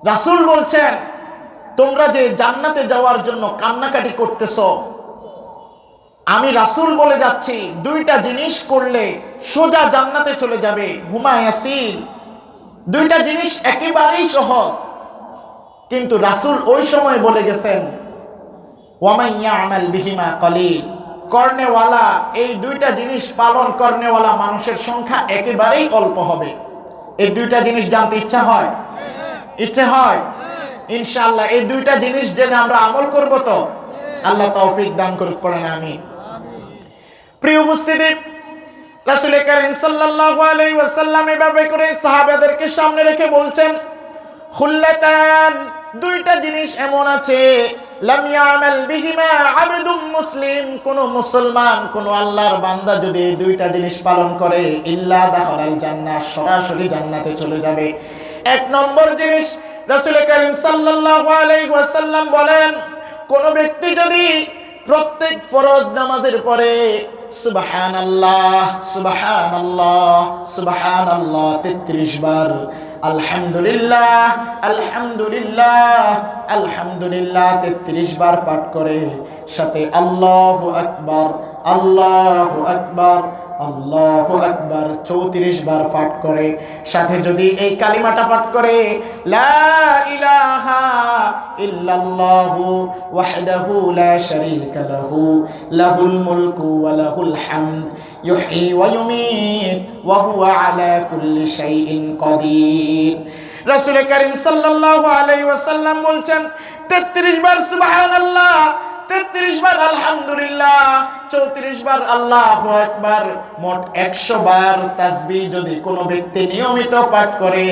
রাসূল বলছেন, তোমরা যে জান্নাতে যাওয়ার জন্য কান্নাকাটি করতেছো, আমি রাসূল বলে যাচ্ছি, দুইটা জিনিস করলে সোজা জান্নাতে চলে যাবে। হুমা ইয়াসিল, দুইটা জিনিস একেবারেই সহজ। কিন্তু রাসূল ওই সময় বলে গেছেন, ওয়া মান ইয়ামাল বিহিমা কলিল, করনেওয়ালা, এই দুইটা জিনিস পালন করনেওয়ালা মানুষের সংখ্যা একেবারেই অল্প হবে। এই দুইটা জিনিস জানতে ইচ্ছা হয়? ইচ্ছে হয়? ইনশাআল্লাহ এই দুইটা জিনিস জেনে আমরা আমল করব তো? আল্লাহ তৌফিক দান করুক, পড়েন আমিন। প্রিয় উপস্থিতি, রাসূল কারীম সাল্লাল্লাহু আলাইহি ওয়াসাল্লাম এভাবে করে সাহাবাদেরকে সামনে রেখে বলছেন, খুল্লাতান, দুইটা জিনিস এমন আছে, লাম ইয়ামাল বিহিমা আবদুম মুসলিম, কোন মুসলমান, কোন আল্লাহর বান্দা যদি এই দুইটা জিনিস পালন করে, ইল্লা দাখালাল জান্নাহ, সরাসরি জান্নাতে চলে যাবে। এক নম্বর জিনিস, রাসূল কারীম সাল্লাল্লাহু আলাইহি ওয়াসাল্লাম বলেন, কোন ব্যক্তি যদি প্রত্যেক ফরজ নামাজের পরে সুবহানাল্লাহ সুবহানাল্লাহ সুবহানাল্লাহ 33 বার, আলহামদুলিল্লাহ আলহামদুলিল্লাহ আলহামদুলিল্লাহ 33 বার পাঠ করে, সাথে আল্লাহু আকবার আল্লাহু আকবার আল্লাহু আকবার 34 বার পাঠ করে, সাথে যদি এই কালিমাটা পাঠ করে, লা ইলাহা ইল্লাল্লাহু ওয়াহদাহু লা শারীকা লাহু লাহুল মুলকু ওয়া লাহুল হামদ ইউহয়ী ওয়া ইউমীত ওয়া হুয়া আলা কুল্লি শাইইন কাদির। রাসূল কারীম সাল্লাল্লাহু আলাইহি ওয়াসাল্লাম বলছেন, 33 বার সুবহানাল্লাহ 33 বার আলহামদুলিল্লাহ, 34 বার আল্লাহু আকবার, মোট 100 বার তাসবিহ যদি কোনো ব্যক্তি নিয়মিত পাঠ করে,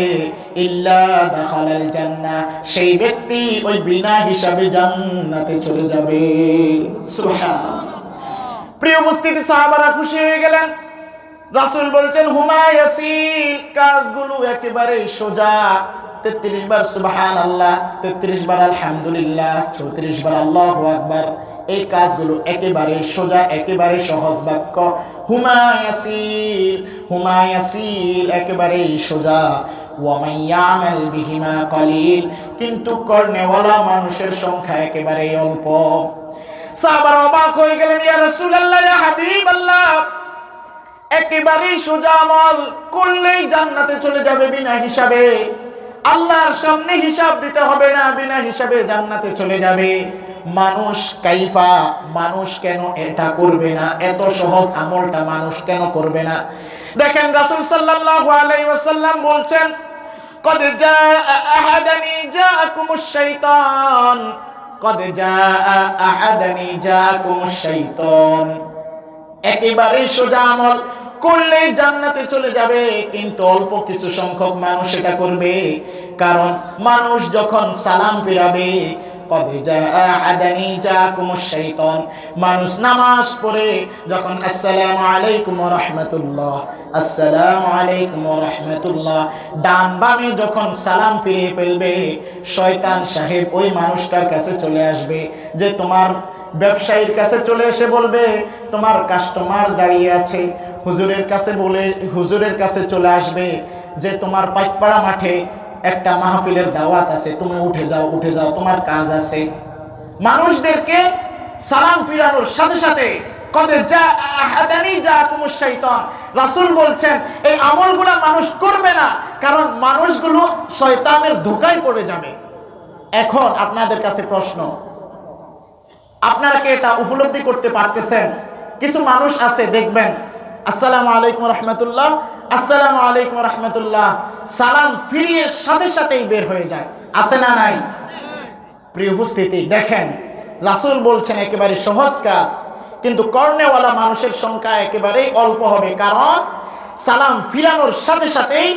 ইল্লা দাখালাল জান্নাহ, সেই ব্যক্তি ওই বিনা হিসাবে জান্নাতে চলে যাবে। সুবহানাল্লাহ। প্রিয় উপস্থিতি, সাহাবারা খুশি হয়ে গেলেন। রাসূল বলছেন হুমা ইয়াসির, কাজগুলো একেবারে সোজা। 33 বার সুবহানাল্লাহ, 33 বার আলহামদুলিল্লাহ, 34 বার আল্লাহু আকবার, এই কাজগুলো একেবারে সোজা, একেবারে সহজ বাক্য। হুমা ইয়াসির, হুমা ইয়াসির, একেবারে সোজা। ওয়া মান ইয়ামাল বিহিমা কলিল, কিন্তু করনেওয়ালা মানুষের সংখ্যা একেবারে অল্প। সাহাবারা অবাক হয়ে গেলেন, ইয়া রাসূলুল্লাহ, ইয়া হাবিবাল্লাহ, একেবারে সোজা আমল করলেই জান্নাতে চলে যাবে বিনা হিসাবে, আল্লাহর সামনে হিসাব দিতে হবে না, বিনা হিসাবে জান্নাতে চলে যাবে। মানুষ কাইফা, মানুষ কেন এটা করবে না? এত সহজ আমলটা মানুষ কেন করবে না? দেখেন রাসূল সাল্লাল্লাহু আলাইহি ওয়াসাল্লাম বলছেন, কদ জাআ আহাদানি জাআকুমুশ শাইতান, কদ জাআ আহাদানি জাআকুমুশ শাইতান, একেবারে সোজা আমল করলেই জান্নাতে চলে যাবে, কিন্তু অল্প কিছু সংখ্যক মানুষ এটা করবে। কারণ মানুষ যখন সালাম ফিরাবে, কদ জাআ আহাদানি জাআকুমুশ শাইতান, মানুষ নামাজ পড়ে যখন আসসালামু আলাইকুম ওয়া রাহমাতুল্লাহ, আসসালামু আলাইকুম ওয়া রাহমাতুল্লাহ, ডান বামে যখন সালাম ফিরিয়ে ফেলবে, শয়তান সাহেব ওই মানুষটার কাছে চলে আসবে, যে তোমার ব্যবসায়ীর কাছে চলে এসে বলবে, তোমার কাস্টমার দাঁড়িয়ে আছে, হুজুরের কাছে বলে, হুজুরের কাছে চলে আসবে যে তোমার পাইকপাড়া মাঠে একটা মাহফিলের দাওয়াত আছে, তুমি উঠে যাও, উঠে যাও, তোমার কাজ আছে। মানুষদেরকে সালাম ফিরানোর সাথে সাথে কদ জাআ আহাদানি জাআকুমুশ শাইতান, রাসূল বলছেন এই আমলগুলো মানুষ করবে না, কারণ মানুষগুলো শয়তানের ধোঁকায় পড়ে যাবে। এখন আপনাদের কাছে প্রশ্ন, আপনারা কি এটা উপলব্ধি করতে পারতেছেন? কিছু মানুষ আছে দেখবেন, আসসালামু আলাইকুম রাহমাতুল্লাহ, আসসালামু আলাইকুম রাহমাতুল্লাহ, সালাম ফিরিয়ে সাথে সাথেই বের হয়ে যায়, আছে না নাই? প্রিয় উপস্থিতি, দেখেন রাসূল বলছেন একেবারে সহজ কাজ, কিন্তু করনেওয়ালা মানুষের সংখ্যা একেবারেই অল্প হবে। কারণ সালাম ফিরানোর সাথে সাথেই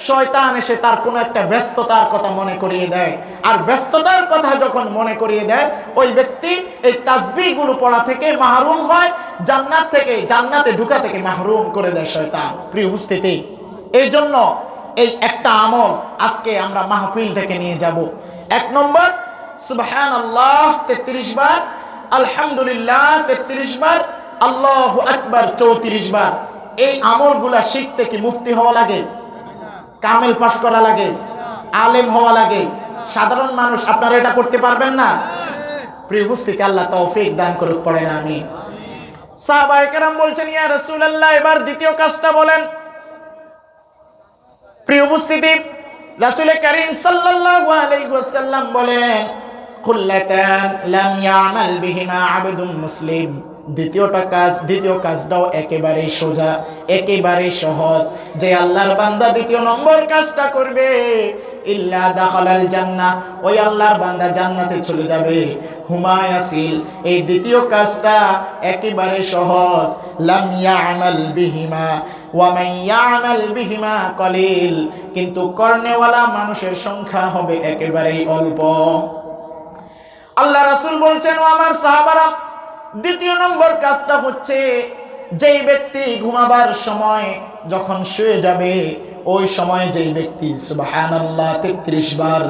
শয়তান এসে তার কোনো একটা ব্যস্ততার কথা মনে করিয়ে দেয়, আর ব্যস্ততার কথা যখন মনে করিয়ে দেয়, ওই ব্যক্তি এই তাসবিহগুলো পড়া থেকে মাহরুম হয়, জান্নাত থেকে, জান্নাতে ঢোকা থেকে মাহরুম করে দেয় শয়তান। প্রিয় উপস্থিতি, এই জন্য এই একটা আমল আজকে আমরা মাহফিল থেকে নিয়ে যাব। 1 নম্বর সুবহানাল্লাহ 33 বার, আলহামদুলিল্লাহ 33 বার, আল্লাহু আকবার 34 বার। এই আমলগুলা শিখতে কি মুফতি হওয়া লাগে? কামেল পাশ করা লাগে? আলেম হওয়া লাগে? সাধারণ মানুষ আপনারা এটা করতে পারবেন না? প্রিয় উপস্থিতি, আল্লাহ তৌফিক দান করুক, পড়েন আমিন। সাহাবায়ে কেরাম বলছেন, ইয়া রাসূলুল্লাহ, এবার দ্বিতীয় কাজটা বলেন। প্রিয় উপস্থিতি, রাসূল করিম সাল্লাল্লাহু আলাইহি ওয়াসাল্লাম বলেন, কুল্লাতান লাম ইয়ামাল বিহিমা আবদুন মুসলিম, দ্বিতীয় কাজটাও একেবারে সোজা, একেবারে সহজ, যে আল্লাহর বান্দা দ্বিতীয় নম্বর কাজটা করবে, ইল্লা দাখালাল জান্নাহ, ওই আল্লাহর বান্দা জান্নাতে চলে যাবে। হুমা ইয়াসিল, এই দ্বিতীয় কাজটা একেবারে সহজ। লাম ইয়ামাল বিহিমা ওয়া মান ইয়ামাল বিহিমা কলিল, কিন্তু করনেওয়ালা মানুষের সংখ্যা হবে একেবারেই অল্প। আল্লাহ রাসূল বলছেন, ও আমার সাহাবারা, দ্বিতীয় নম্বর কাজটা হচ্ছে, যেই ব্যক্তি ঘুমাবার সময় যখন শুয়ে যাবে, ওই সময় যেই ব্যক্তি সুবহানাল্লাহ 33 বার,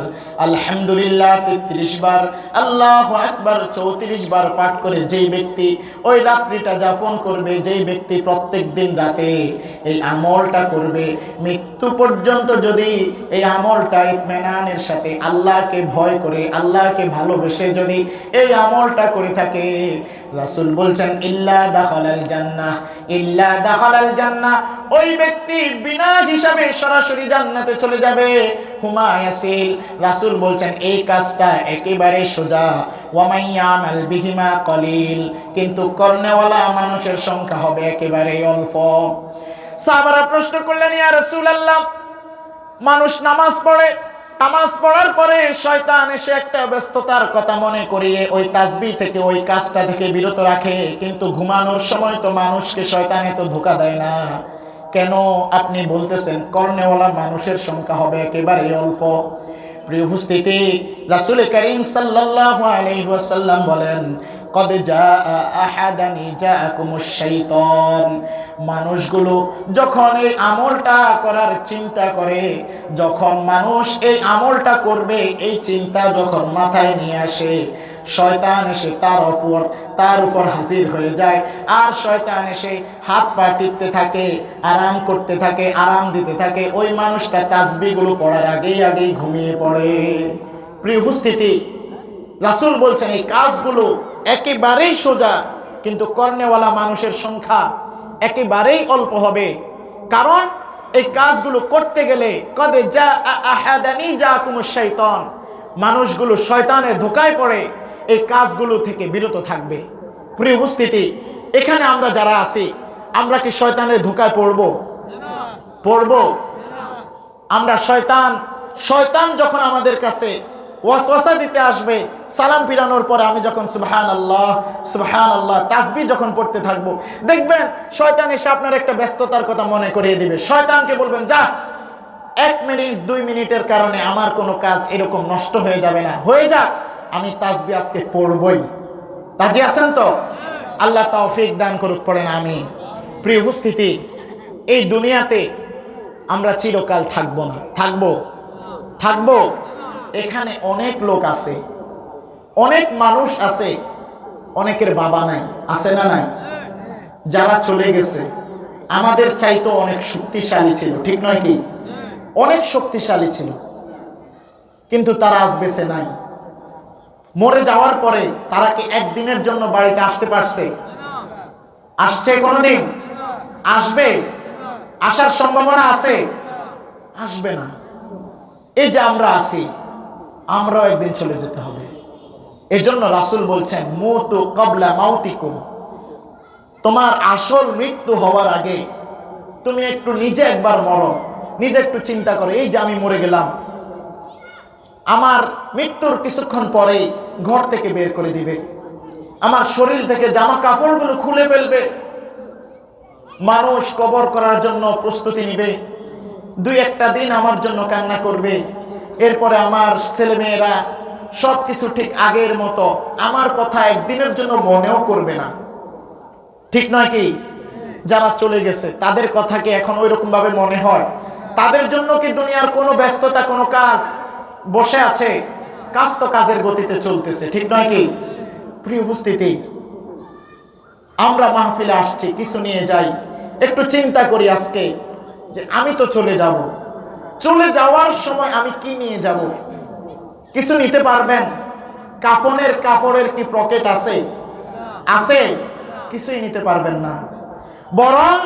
আলহামদুলিল্লাহ 33 বার, আল্লাহু আকবার 34 বার পাঠ করে যেই ব্যক্তি ওই রাত্রিটা যাপন করবে, যেই ব্যক্তি প্রত্যেক দিন রাতে এই আমলটা করবে, মৃত্যু পর্যন্ত যদি এই আমলটা ইতমিনানের সাথে, আল্লাহকে ভয় করে, আল্লাহকে ভালোবেসে যদি এই আমলটা করে থাকে, রাসূল বলছেন ইল্লা দাখালাল জান্নাহ, ইল্লা দাখালাল জান্নাহ, ওই ব্যক্তি বিনা হিসাবে সরাসরি জান্নাতে চলে যাবে। হুমা ইয়াসিল, রাসূল বলছেন এই কাজটা একেবারে সোজা। ওয়া মান ইয়ামাল বিহিমা কলিল, কিন্তু করনেওয়ালা মানুষের সংখ্যা হবে একেবারে অল্প। সাহাবারা প্রশ্ন করলেন, ইয়া রাসূলুল্লাহ, মানুষ নামাজ পড়ে, নামাজ পড়ার পরে শয়তান এসে একটা ব্যস্ততার কথা মনে করিয়ে ওই তাসবিহ থেকে ওই কাজটা থেকে বিরত রাখে, কিন্তু ঘুমানোর সময় তো মানুষকে শয়তান এত ধোঁকা দেয় না। কেন আপনি বলতেছেন কর্নেওয়ালা মানুষের সংখ্যা হবে একেবারে অল্প? প্রিয় উপস্থিতি, রাসূল করিম সাল্লাল্লাহু আলাইহি ওয়াসাল্লাম বলেন, কদ জাআ আহাদানি জাআকুমুশ শাইতান। মানুষগুলো যখন এই আমলটা করার চিন্তা করে, যখন মানুষ এই আমলটা করবে এই চিন্তা যখন মাথায় নিয়ে আসে, শয়তান এসে তার উপর হাজির হয়ে যায়। আর শয়তান এসে হাত পা টিপতে থাকে, আরাম করতে থাকে, আরাম দিতে থাকে। ওই মানুষটা তাসবিহগুলো পড়ার আগেই ঘুমিয়ে পড়ে। প্রিয় উপস্থিতি, রাসূল বলছেন এই কাজগুলো একেবারেই সোজা, কিন্তু কর্নেওয়ালা মানুষের সংখ্যা একেবারেই অল্প হবে। কারণ এই কাজগুলো করতে গেলে কদ জাআ আহাদানি জাআকুমুশ শাইতান, মানুষগুলো শয়তানের ধোঁকায় পড়ে এই কাজগুলো থেকে বিরত থাকবে। প্রিয় উপস্থিতি, এখানে আমরা যারা আছি, আমরা কি শয়তানের ধোঁকায় পড়ব? আমরা শয়তান যখন আমাদের কাছে ওয়াসওয়াসা দিতে আসবে, সালাম ফিরানোর পরে আমি যখন সুবহানাল্লাহ তাসবিহ যখন পড়তে থাকবো, দেখবেন শয়তান এসে আপনার একটা ব্যস্ততার কথা মনে করিয়ে দিবে। শয়তানকে বলবেন, যা 1 মিনিট 2 মিনিটের কারণে আমার কোনো কাজ এরকম নষ্ট হয়ে যাবে না, হয়ে যাক, আমি তাসবিহ আজকে পড়বই। রাজি আছেন তো? আল্লাহ তৌফিক দান করুক, পড়েন আমিন। প্রিয় উপস্থিতি, এই দুনিয়াতে আমরা চিরকাল থাকবো না। থাকবো। এখানে অনেক লোক আছে, অনেক মানুষ আছে, অনেকের বাবা নাই, আছে না নাই? যারা চলে গেছে আমাদের চাইতো অনেক শক্তিশালী ছিল, ঠিক নয় কি? অনেক শক্তিশালী ছিল, কিন্তু তারা আজ বেঁচে নাই। মরে যাওয়ার পরে তারা কি একদিনের জন্য বাড়িতে আসতে পারছে? আসছে কোনোদিন? আসবে? আসার সম্ভাবনা আছে? আসবে না। এই যে আমরা আছি, আমরাও একদিন চলে যেতে হবে। এজন্য রাসূল বলছেন, মুতু ক্বাবলা মাউতিকুম, তোমার আসল মৃত্যু হওয়ার আগে তুমি একটু নিজে একবার মরো, নিজে একটু চিন্তা করো, এই যে আমি মরে গেলাম, আমার মৃত্যুর কিছুক্ষণ পরেই ঘর থেকে বের করে দিবে, আমার শরীর থেকে জামা কাপড়গুলো খুলে ফেলবে, মানুষ কবর করার জন্য প্রস্তুতি নিবে, 2-1টা দিন আমার জন্য কান্না করবে, এরপরে আমার ছেলেমেয়েরা সবকিছু ঠিক আগের মতো, আমার কথা একদিনের জন্য মনেও করবে না, ঠিক নয় কি? যারা চলে গেছে তাদের কথা কি এখন ওই রকম ভাবে মনে হয়? তাদের জন্য কি দুনিয়ার কোনো ব্যস্ততা, কোনো কাজ বসে আছে? কাজ তো কাজের গতিতে চলতেছে, ঠিক নয় কি? প্রিয় উপস্থিতি, আমরা মাহফিলে আসছি, কিছু নিয়ে যাই, একটু চিন্তা করি আজকে যে আমি তো চলে যাব, চলে যাওয়ার সময় আমি কি নিয়ে যাব? কিছু নিতে পারবেন? কাপড়ের কি পকেট আছে? কিছুই নিতে পারবেন না। বরং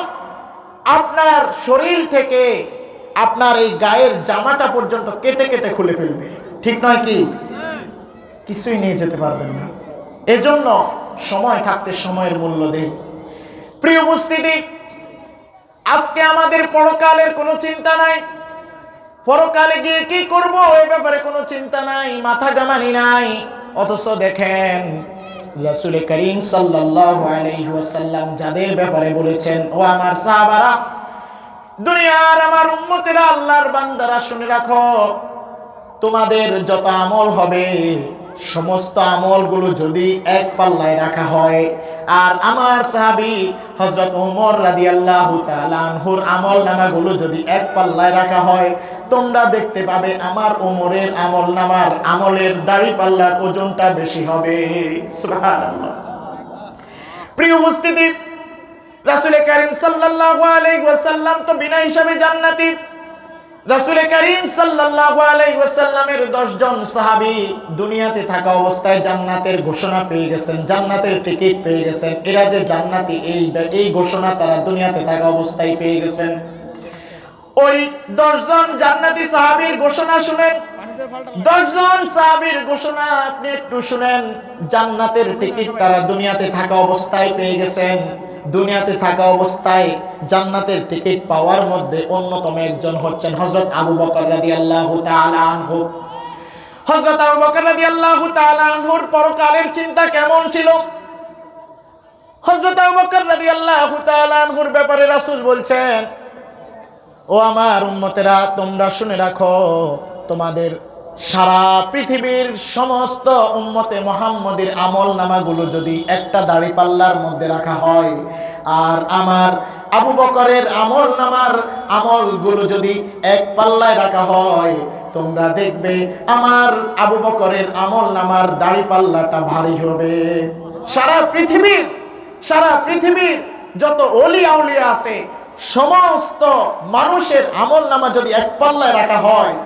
আপনার শরীর থেকে আপনার এই গায়ের জামাটা পর্যন্ত কেটে কেটে খুলে ফেলবে, ঠিক নয় কি? কিছুই নিয়ে যেতে পারবেন না। এজন্য সময় থাকতে সময়ের মূল্য দেই। প্রিয় উপস্থিতি, আজকে আমাদের পরকালের কোনো চিন্তা নাই, পরকালে গিয়ে কি করব এই ব্যাপারে কোনো চিন্তা নাই, মাথা ঘামানি নাই। অথচ দেখেন রাসূল করিম সাল্লাল্লাহু আলাইহি ওয়াসাল্লাম যাদের ব্যাপারে বলেছেন, ও আমার সাহাবারা, দুনিয়ার আমার উম্মতেরা, আল্লাহর বান্দারা, শুনে রাখো, তোমাদের যত আমল হবে সমস্ত আমলগুলো যদি এক পাল্লায় রাখা হয়, আর আমার সাহাবী হযরত ওমর রাদিয়াল্লাহু তাআলা আনহুর আমলনামাগুলো যদি এক পাল্লায় রাখা হয়, তোমরা দেখতে পাবে আমার ওমরের আমলনামার আমলের দাড়ি পাল্লার ওজনটা বেশি হবে। সুবহানাল্লাহ। প্রিয় উপস্থিতি, রাসূল করিম সাল্লাল্লাহু আলাইহি ওয়াসাল্লাম তো বিনা হিসাবে জান্নাতি। রাসূল করিম সাল্লাল্লাহু আলাইহি ওয়াসাল্লামের 10 জন সাহাবী দুনিয়াতে থাকা অবস্থায় জান্নাতের ঘোষণা পেয়ে গেছেন, জান্নাতের টিকিট পেয়ে গেছেন। এরা যে জান্নাতি এই ঘোষণা তারা দুনিয়াতে থাকা অবস্থায় পেয়ে গেছেন। ওই 10 জন জান্নাতি সাহাবীর ঘোষণা শুনেন, 10 জন সাহাবীর ঘোষণা আপনি একটু শুনেন। জান্নাতের টিকিট তারা দুনিয়াতে থাকা অবস্থায় পেয়ে গেছেন। দুনিয়াতে থাকা অবস্থায় জান্নাতের টিকিট পাওয়ার মধ্যে অন্যতম একজন হচ্ছেন হযরত আবু বকর রাদিয়াল্লাহু তাআলা আনহু। হযরত আবু বকর রাদিয়াল্লাহু তাআলা আনহুর পরকালের চিন্তা কেমন ছিল? হযরত আবু বকর রাদিয়াল্লাহু তাআলা আনহুর ব্যাপারে রাসূল বলছেন, ও আমার উম্মতেরা, তোমরা শুনে রাখো, তোমাদের সারা পৃথিবীর সমস্ত উম্মতে মুহাম্মদের আমল নামাগুলো যদি একটা দাড়িপাল্লার মধ্যে রাখা হয়, আর আমার আবু বকরের আমল নামার আমলগুলো যদি এক পাল্লায় রাখা হয়, তোমরা দেখবে আমার আবু বকরের আমল নামার দাড়িপাল্লাটা ভারী হবে। সারা পৃথিবীর যত ওলি আউলিয়া আছে, সমস্ত মানুষের আমল নামা যদি এক পাল্লায় রাখা হয়,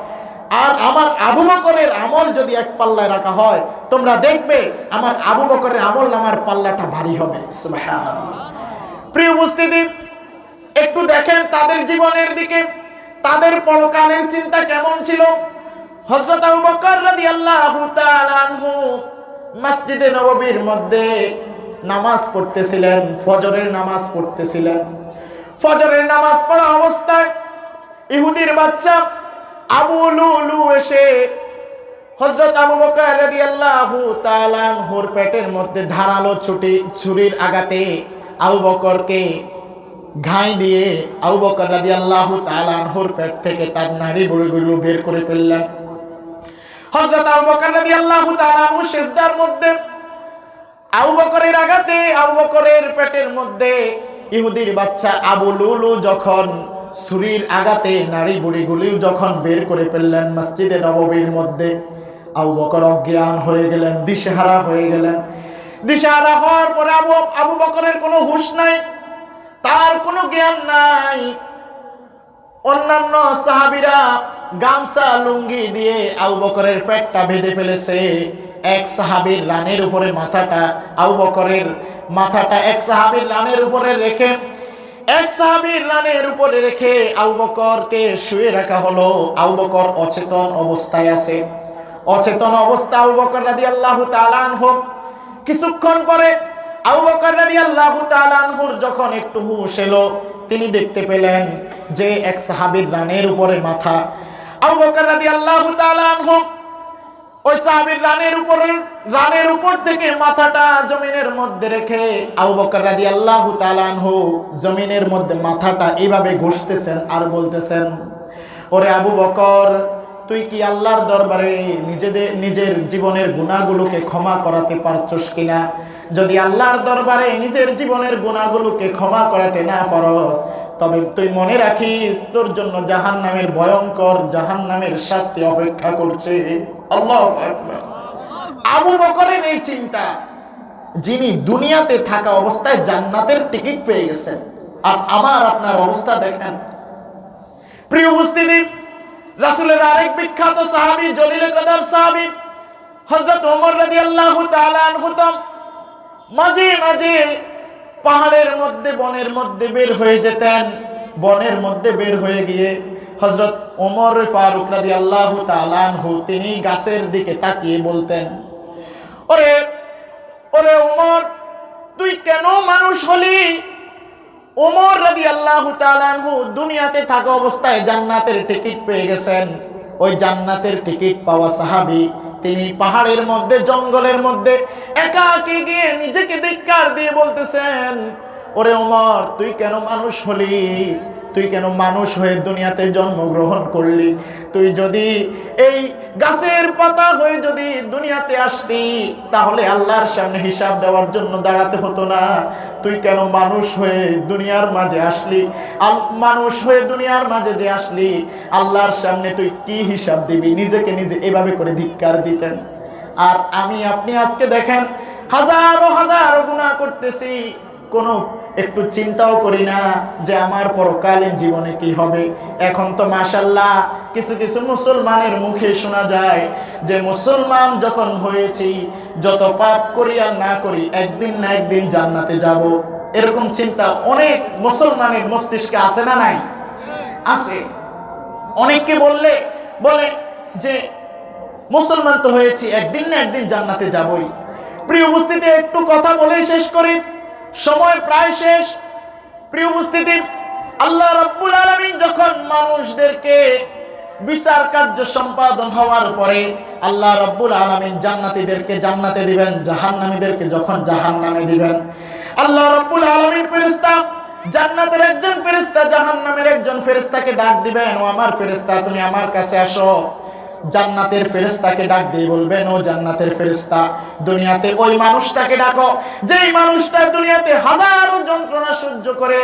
আর আমার আবু বকরের আমল যদি এক পাল্লায় রাখা হয়, তোমরা দেখবে আমার আবু বকরের আমল নামার পাল্লাটা ভারী হবে। সুবহানাল্লাহ। প্রিয় উপস্থিতি, একটু দেখেন তাদের জীবনের দিকে, তাদের পরকালের চিন্তা কেমন ছিল। হযরত আবু বকর রাদিয়াল্লাহু তাআলা আনহু মসজিদে নববীর মধ্যে নামাজ পড়তেছিলেন, ফজরের নামাজ পড়তেছিলেন। ফজরের নামাজ পড়া অবস্থায় ইহুদির বাচ্চা আবু লুলু এসে হযরত আবু বকর রাদিয়াল্লাহু তাআলা আনহুর পেটের মধ্যে ধারালো ছুরির আঘাতে আবু বকরকে ঘাই দিয়ে আবু বকর রাদিয়াল্লাহু তাআলা আনহুর পেট থেকে তার নাড়ি বুড়িগুলো বের করে ফেললেন। হযরত আবু বকর রাদিয়াল্লাহু তাআলা আনহু সিজদার মধ্যে আবু বকরের আঘাতে আবু বকরের পেটের মধ্যে ইহুদির বাচ্চা আবু লুলু যখন ছুরির আঘাতে নাড়ি বুড়িগুলি যখন বের করে ফেললেন মসজিদে নববীর মধ্যে, আবু বকর অজ্ঞান হয়ে গেলেন, দিশেহারা হয়ে গেলেন। দিশেহারা হওয়ার পরে আবু বকরের কোনো হুঁশ নাই, তার কোনো জ্ঞান নাই। অন্যান্য সাহাবীরা গামছা লুঙ্গি দিয়ে আবু বকরের পেটটা বেঁধে ফেলেছে। এক সাহাবীর রানের উপরে মাথাটা, আবু বকরের মাথাটা এক সাহাবীর রানের উপরে রেখে আবু বকরকে শুয়ে রাখা হলো। আবু বকর অচেতন অবস্থায় আছে। অচেতন অবস্থা আবু বকর রাদিয়াল্লাহু তাআলা আনহু। কিছুক্ষণ পরে আবু বকর রাদিয়াল্লাহু তাআলা আনহুর যখন একটু হুঁশ এলো, তিনি দেখতে পেলেন যে এক সাহাবীর রানের উপরে মাথা। আবু বকর রাদিয়াল্লাহু তাআলা আনহু ওই সাহাবীর রানের উপর থেকে মাথাটা জমিনের মধ্যে রেখে আবু বকর রাদিয়াল্লাহু তাআলা আনহু জমিনের মধ্যে মাথাটা এইভাবে ঘষতেছেন আর বলতেছেন, ওরে আবু বকর, তুই কি আল্লাহর দরবারে নিজের জীবনের গুনাহগুলোকে ক্ষমা করাতে পারছস কিনা? যদি আল্লাহর দরবারে নিজের জীবনের গুনাহগুলোকে ক্ষমা করাতে না পারস, তবে তুই মনে রাখিস তোর জন্য জাহান্নামের ভয়ঙ্কর জাহান্নামের শাস্তি অপেক্ষা করছে। আল্লাহু আকবার। আবু বকরের এই চিন্তা, যিনি দুনিয়াতে থাকা অবস্থায় জান্নাতের টিকিট পেয়ে গেছেন, আর আমার আপনার অবস্থা দেখেন। প্রিয় উপস্থিতি, রাসূলের আরেক বিখ্যাত সাহাবী, জলিলে কদর সাহাবী হযরত ওমর রাদিয়াল্লাহু তাআলা আনহু মাঝে মাঝে পাহাড়ের মধ্যে বনের মধ্যে বের হয়ে যেতেন। বনের মধ্যে বের হয়ে গিয়ে হযরত ওমর ফারুক রাদিয়াল্লাহু তাআলা আনহু তিনি গাছের দিকে তাকিয়ে বলতেন, ওরে ওরে ওমর, তুই কেন মানুষ হলি? ওমর রাদিয়াল্লাহু তাআলা আনহু দুনিয়াতে থাকা অবস্থায় জান্নাতের টিকিট পেয়ে গেছেন। ওই জান্নাতের টিকিট পাওয়া সাহাবী তিনি পাহাড়ের মধ্যে জঙ্গলের মধ্যে একাকী গিয়ে নিজেকে ধিক্কার দিয়ে বলতেছেন, ওরে ওমর, তুই কেন মানুষ হলি? তুই কেন মানুষ হয়ে দুনিয়াতে জন্মগ্রহণ করলি? তুই যদি এই গাছের পাতা হয়ে যদি দুনিয়াতে আসতি, তাহলে আল্লাহর সামনে হিসাব দেওয়ার জন্য দাঁড়াতে হতো না। তুই কেন মানুষ হয়ে দুনিয়ার মাঝে আসলি? মানুষ হয়ে দুনিয়ার মাঝে যে আসলি, আল্লাহর সামনে তুই কি হিসাব দিবি? নিজেকে নিজে এভাবে করে ধিক্কার দিতেন। আর আমি আপনি আজকে দেখেন হাজারো হাজারো গুনাহ করতেছি, কোনো একটু চিন্তাও করি না যে আমার পরকালীন জীবনে কি হবে। এখন তো মাশাআল্লাহ কিছু কিছু মুসলমানের মুখে শোনা যায় যে মুসলমান যখন হয়েছি, যত পাপ করি আর না করি, একদিন না একদিন জান্নাতে যাব। এরকম চিন্তা অনেক মুসলমানের মস্তিষ্কে আছে না নাই? আছে। অনেককে বলে যে মুসলমান তো হয়েছি, একদিন না একদিন জান্নাতে যাবই। প্রিয় উপস্থিতি, একটু কথা বলে শেষ করি। সময় প্রায় শেষ। প্রিয় উপস্থিতি, আল্লাহ রাব্বুল আলামিন যখন মানুষদেরকে বিচার কার্য সম্পাদন হওয়ার পরে আল্লাহ রাব্বুল আলামিন জান্নাতীদেরকে জান্নাতে দিবেন, জাহান্নামীদেরকে যখন জাহান্নামে দিবেন, আল্লাহ রাব্বুল আলামিন ফেরেশতা, জান্নাতের একজন ফেরেশতা জাহান্নামের একজন ফেরেশতাকে ডাক দিবেন, ও আমার ফেরেশতা তুমি আমার কাছে আসো। জান্নাতের ফেরেশতাকে ডাক দিয়ে বলবেন, ও জান্নাতের ফেরেশতা, দুনিয়াতে ওই মানুষটাকে ডাকো যেই মানুষটা দুনিয়াতে হাজারো যন্ত্রণা সহ্য করে,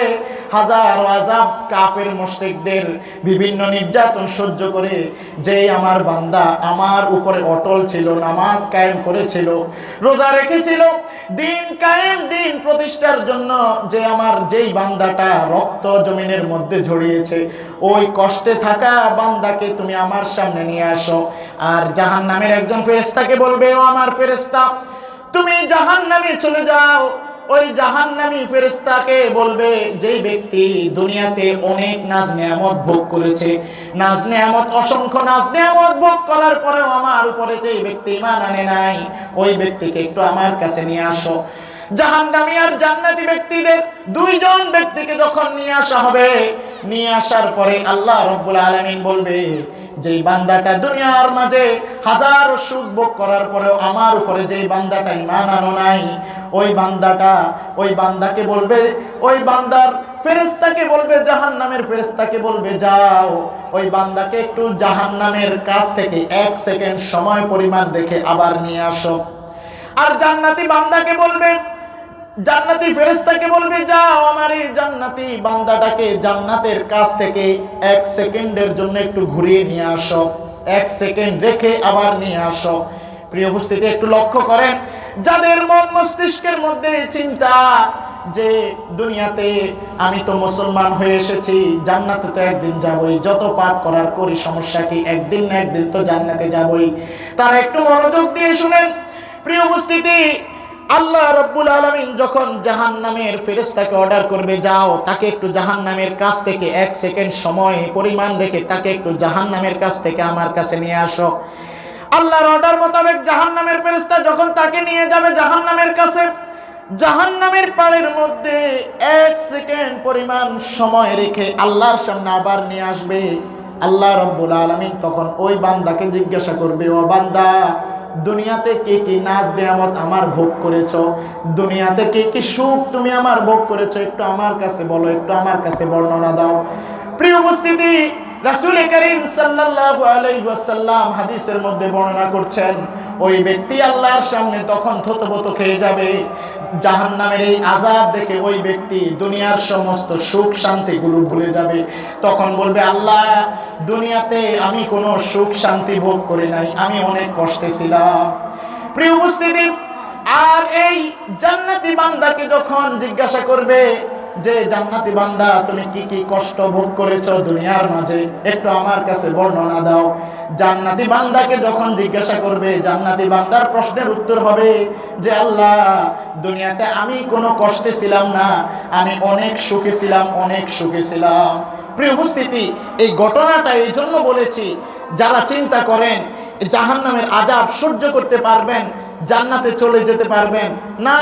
হাজারো আযাব, কাফের মুশরিকদের বিভিন্ন নির্যাতন সহ্য করে, যেই আমার বান্দা আমার উপরে অটল ছিল, নামাজ কায়েম করেছিল, রোজা রেখেছিল, দিন কায়েম, দিন প্রতিষ্ঠার জন্য যে আমার যেই বান্দাটা রক্ত জমিনের মধ্যে ঝরিয়েছে, ওই কষ্টে থাকা বান্দাকে তুমি আমার সামনে নিয়ে আসো। আর জাহান্নামের একজন ফেরেশতাকে বলবে, ও আমার ফেরেশতা তুমি জাহান্নামে চলে যাও। ওই জাহান্নামী ফেরেশতাকে বলবে, যেই ব্যক্তি দুনিয়াতে অনেক নাজ নেয়ামত ভোগ করেছে, নাজ নেয়ামত, অসংখ্য নাজ নেয়ামত ভোগ করার পরেও আমার উপরে যেই ব্যক্তি ঈমান আনে নাই, ওই ব্যক্তিকে একটু আমার কাছে নিয়ে আসো। জাহান্নামী আর জান্নাতি ব্যক্তিদের দুইজন ব্যক্তিকে যখন নিয়ে আসা হবে, নিয়ে আসার পরে আল্লাহ রাব্বুল আলামিন বলবে, যেই বান্দাটা দুনিয়ার মাঝে হাজারো সুখ ভোগ করার পরেও আমার উপরে যেই বান্দাটা ঈমান আনো নাই, ওই বান্দাটা, ওই বান্দাকে বলবে, ওই বান্দার ফেরেশতাকে বলবে, জাহান্নামের ফেরেশতাকে বলবে, যাও ওই বান্দাকে একটু জাহান্নামের কাছ থেকে 1 সেকেন্ড সময় পরিমাণ রেখে আবার নিয়ে আসো। আর জান্নাতি বান্দাকে বলবে, জান্নাতি ফেরেশতাকে বলবে, যাও আমার এই জান্নাতি বান্দাটাকে জান্নাতের কাছ থেকে 1 সেকেন্ডের জন্য একটু ঘুরিয়ে নিয়ে আসো, 1 সেকেন্ড রেখে আবার নিয়ে আসো। প্রিয় উপস্থিতি, একটু লক্ষ্য করেন, যাদের মন মস্তিষ্কের মধ্যে চিন্তা যে দুনিয়াতে আমি তো মুসলমান হয়ে এসেছি, জান্নাতে তো একদিন যাবই, যত পাপ করার করি সমস্যা কি, একদিন না একদিন তো জান্নাতে যাবই, তারা একটু মনোযোগ দিয়ে শুনেন। প্রিয় উপস্থিতি, আল্লাহ রাব্বুল আলামিন যখন জাহান্নামের ফেরেশতাকে অর্ডার করবে, যাও তাকে একটু জাহান্নামের কাছ থেকে 1 সেকেন্ড সময় পরিমাণ রেখে তাকে একটু জাহান্নামের কাছ থেকে আমার কাছে নিয়ে আসো। আল্লাহর অর্ডার মোতাবেক জাহান্নামের ফেরেশতা যখন তাকে নিয়ে যাবে জাহান্নামের কাছে, জাহান্নামের পাড়ের মধ্যে 1 সেকেন্ড পরিমাণ সময় রেখে আল্লাহর সামনে আবার নিয়ে আসবে। আল্লাহ রাব্বুল আলামিন তখন ওই বান্দাকে জিজ্ঞাসা করবে, ও বান্দা, দুনিয়াতে কি কি নাজ নেয়ামত আমার ভোগ করেছো, দুনিয়াতে কি কি সুখ তুমি আমার ভোগ করেছো, একটু আমার কাছে বলো, একটু আমার কাছে বর্ণনা দাও। প্রিয় উপস্থিতি, রাসূল করিম সাল্লাল্লাহু আলাইহি ওয়াসাল্লাম হাদিসের মধ্যে বর্ণনা করছেন, ওই ব্যক্তি আল্লাহর সামনে তখন থতমত খেয়ে যাবে। জাহান্নামের এই আযাব দেখে ওই ব্যক্তি দুনিয়ার সমস্ত সুখ শান্তিগুলো ভুলে যাবে। তখন বলবে, আল্লাহ, দুনিয়াতে আমি কোনো সুখ শান্তি ভোগ করি নাই, আমি অনেক কষ্টে ছিলাম। প্রিয় উপস্থিতি, আর এই জান্নাতি বান্দাকে যখন জিজ্ঞাসা করবে যে, জান্নাতি বান্দা তুমি কি কি কষ্ট ভোগ করেছো দুনিয়ার মাঝে, একটু আমার কাছে বর্ণনা দাও। জান্নাতি বান্দাকে যখন জিজ্ঞাসা করবে, জান্নাতি বান্দার প্রশ্নের উত্তর হবে যে, আল্লাহ, দুনিয়াতে আমি কোনো কষ্টে ছিলাম না, আমি অনেক সুখে ছিলাম, অনেক সুখে ছিলাম। প্রিয় উপস্থিতি, এই ঘটনাটা এই জন্য বলেছি, যারা চিন্তা করেন জাহান্নামের আযাব সহ্য করতে পারবেন, জান্নাতে চলে যেতে পারবেন না,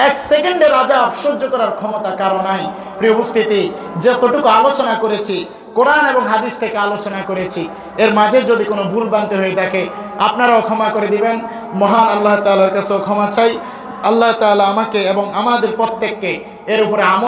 1 সেকেন্ডের আযাব সহ্য করার ক্ষমতা কারো নাই। প্রিয় উপস্থিতি, যতটুকু আলোচনা করেছি কোরআন এবং হাদিস থেকে আলোচনা করেছি, এর মাঝে যদি কোনো ভুল ভ্রান্তি হয়ে থাকে আপনারাও ক্ষমা করে দিবেন। মহান আল্লাহ তাআলার কাছেও ক্ষমা চাই। আল্লাহ তাআলা আমাকে এবং আমাদের প্রত্যেককে এর উপরে আমল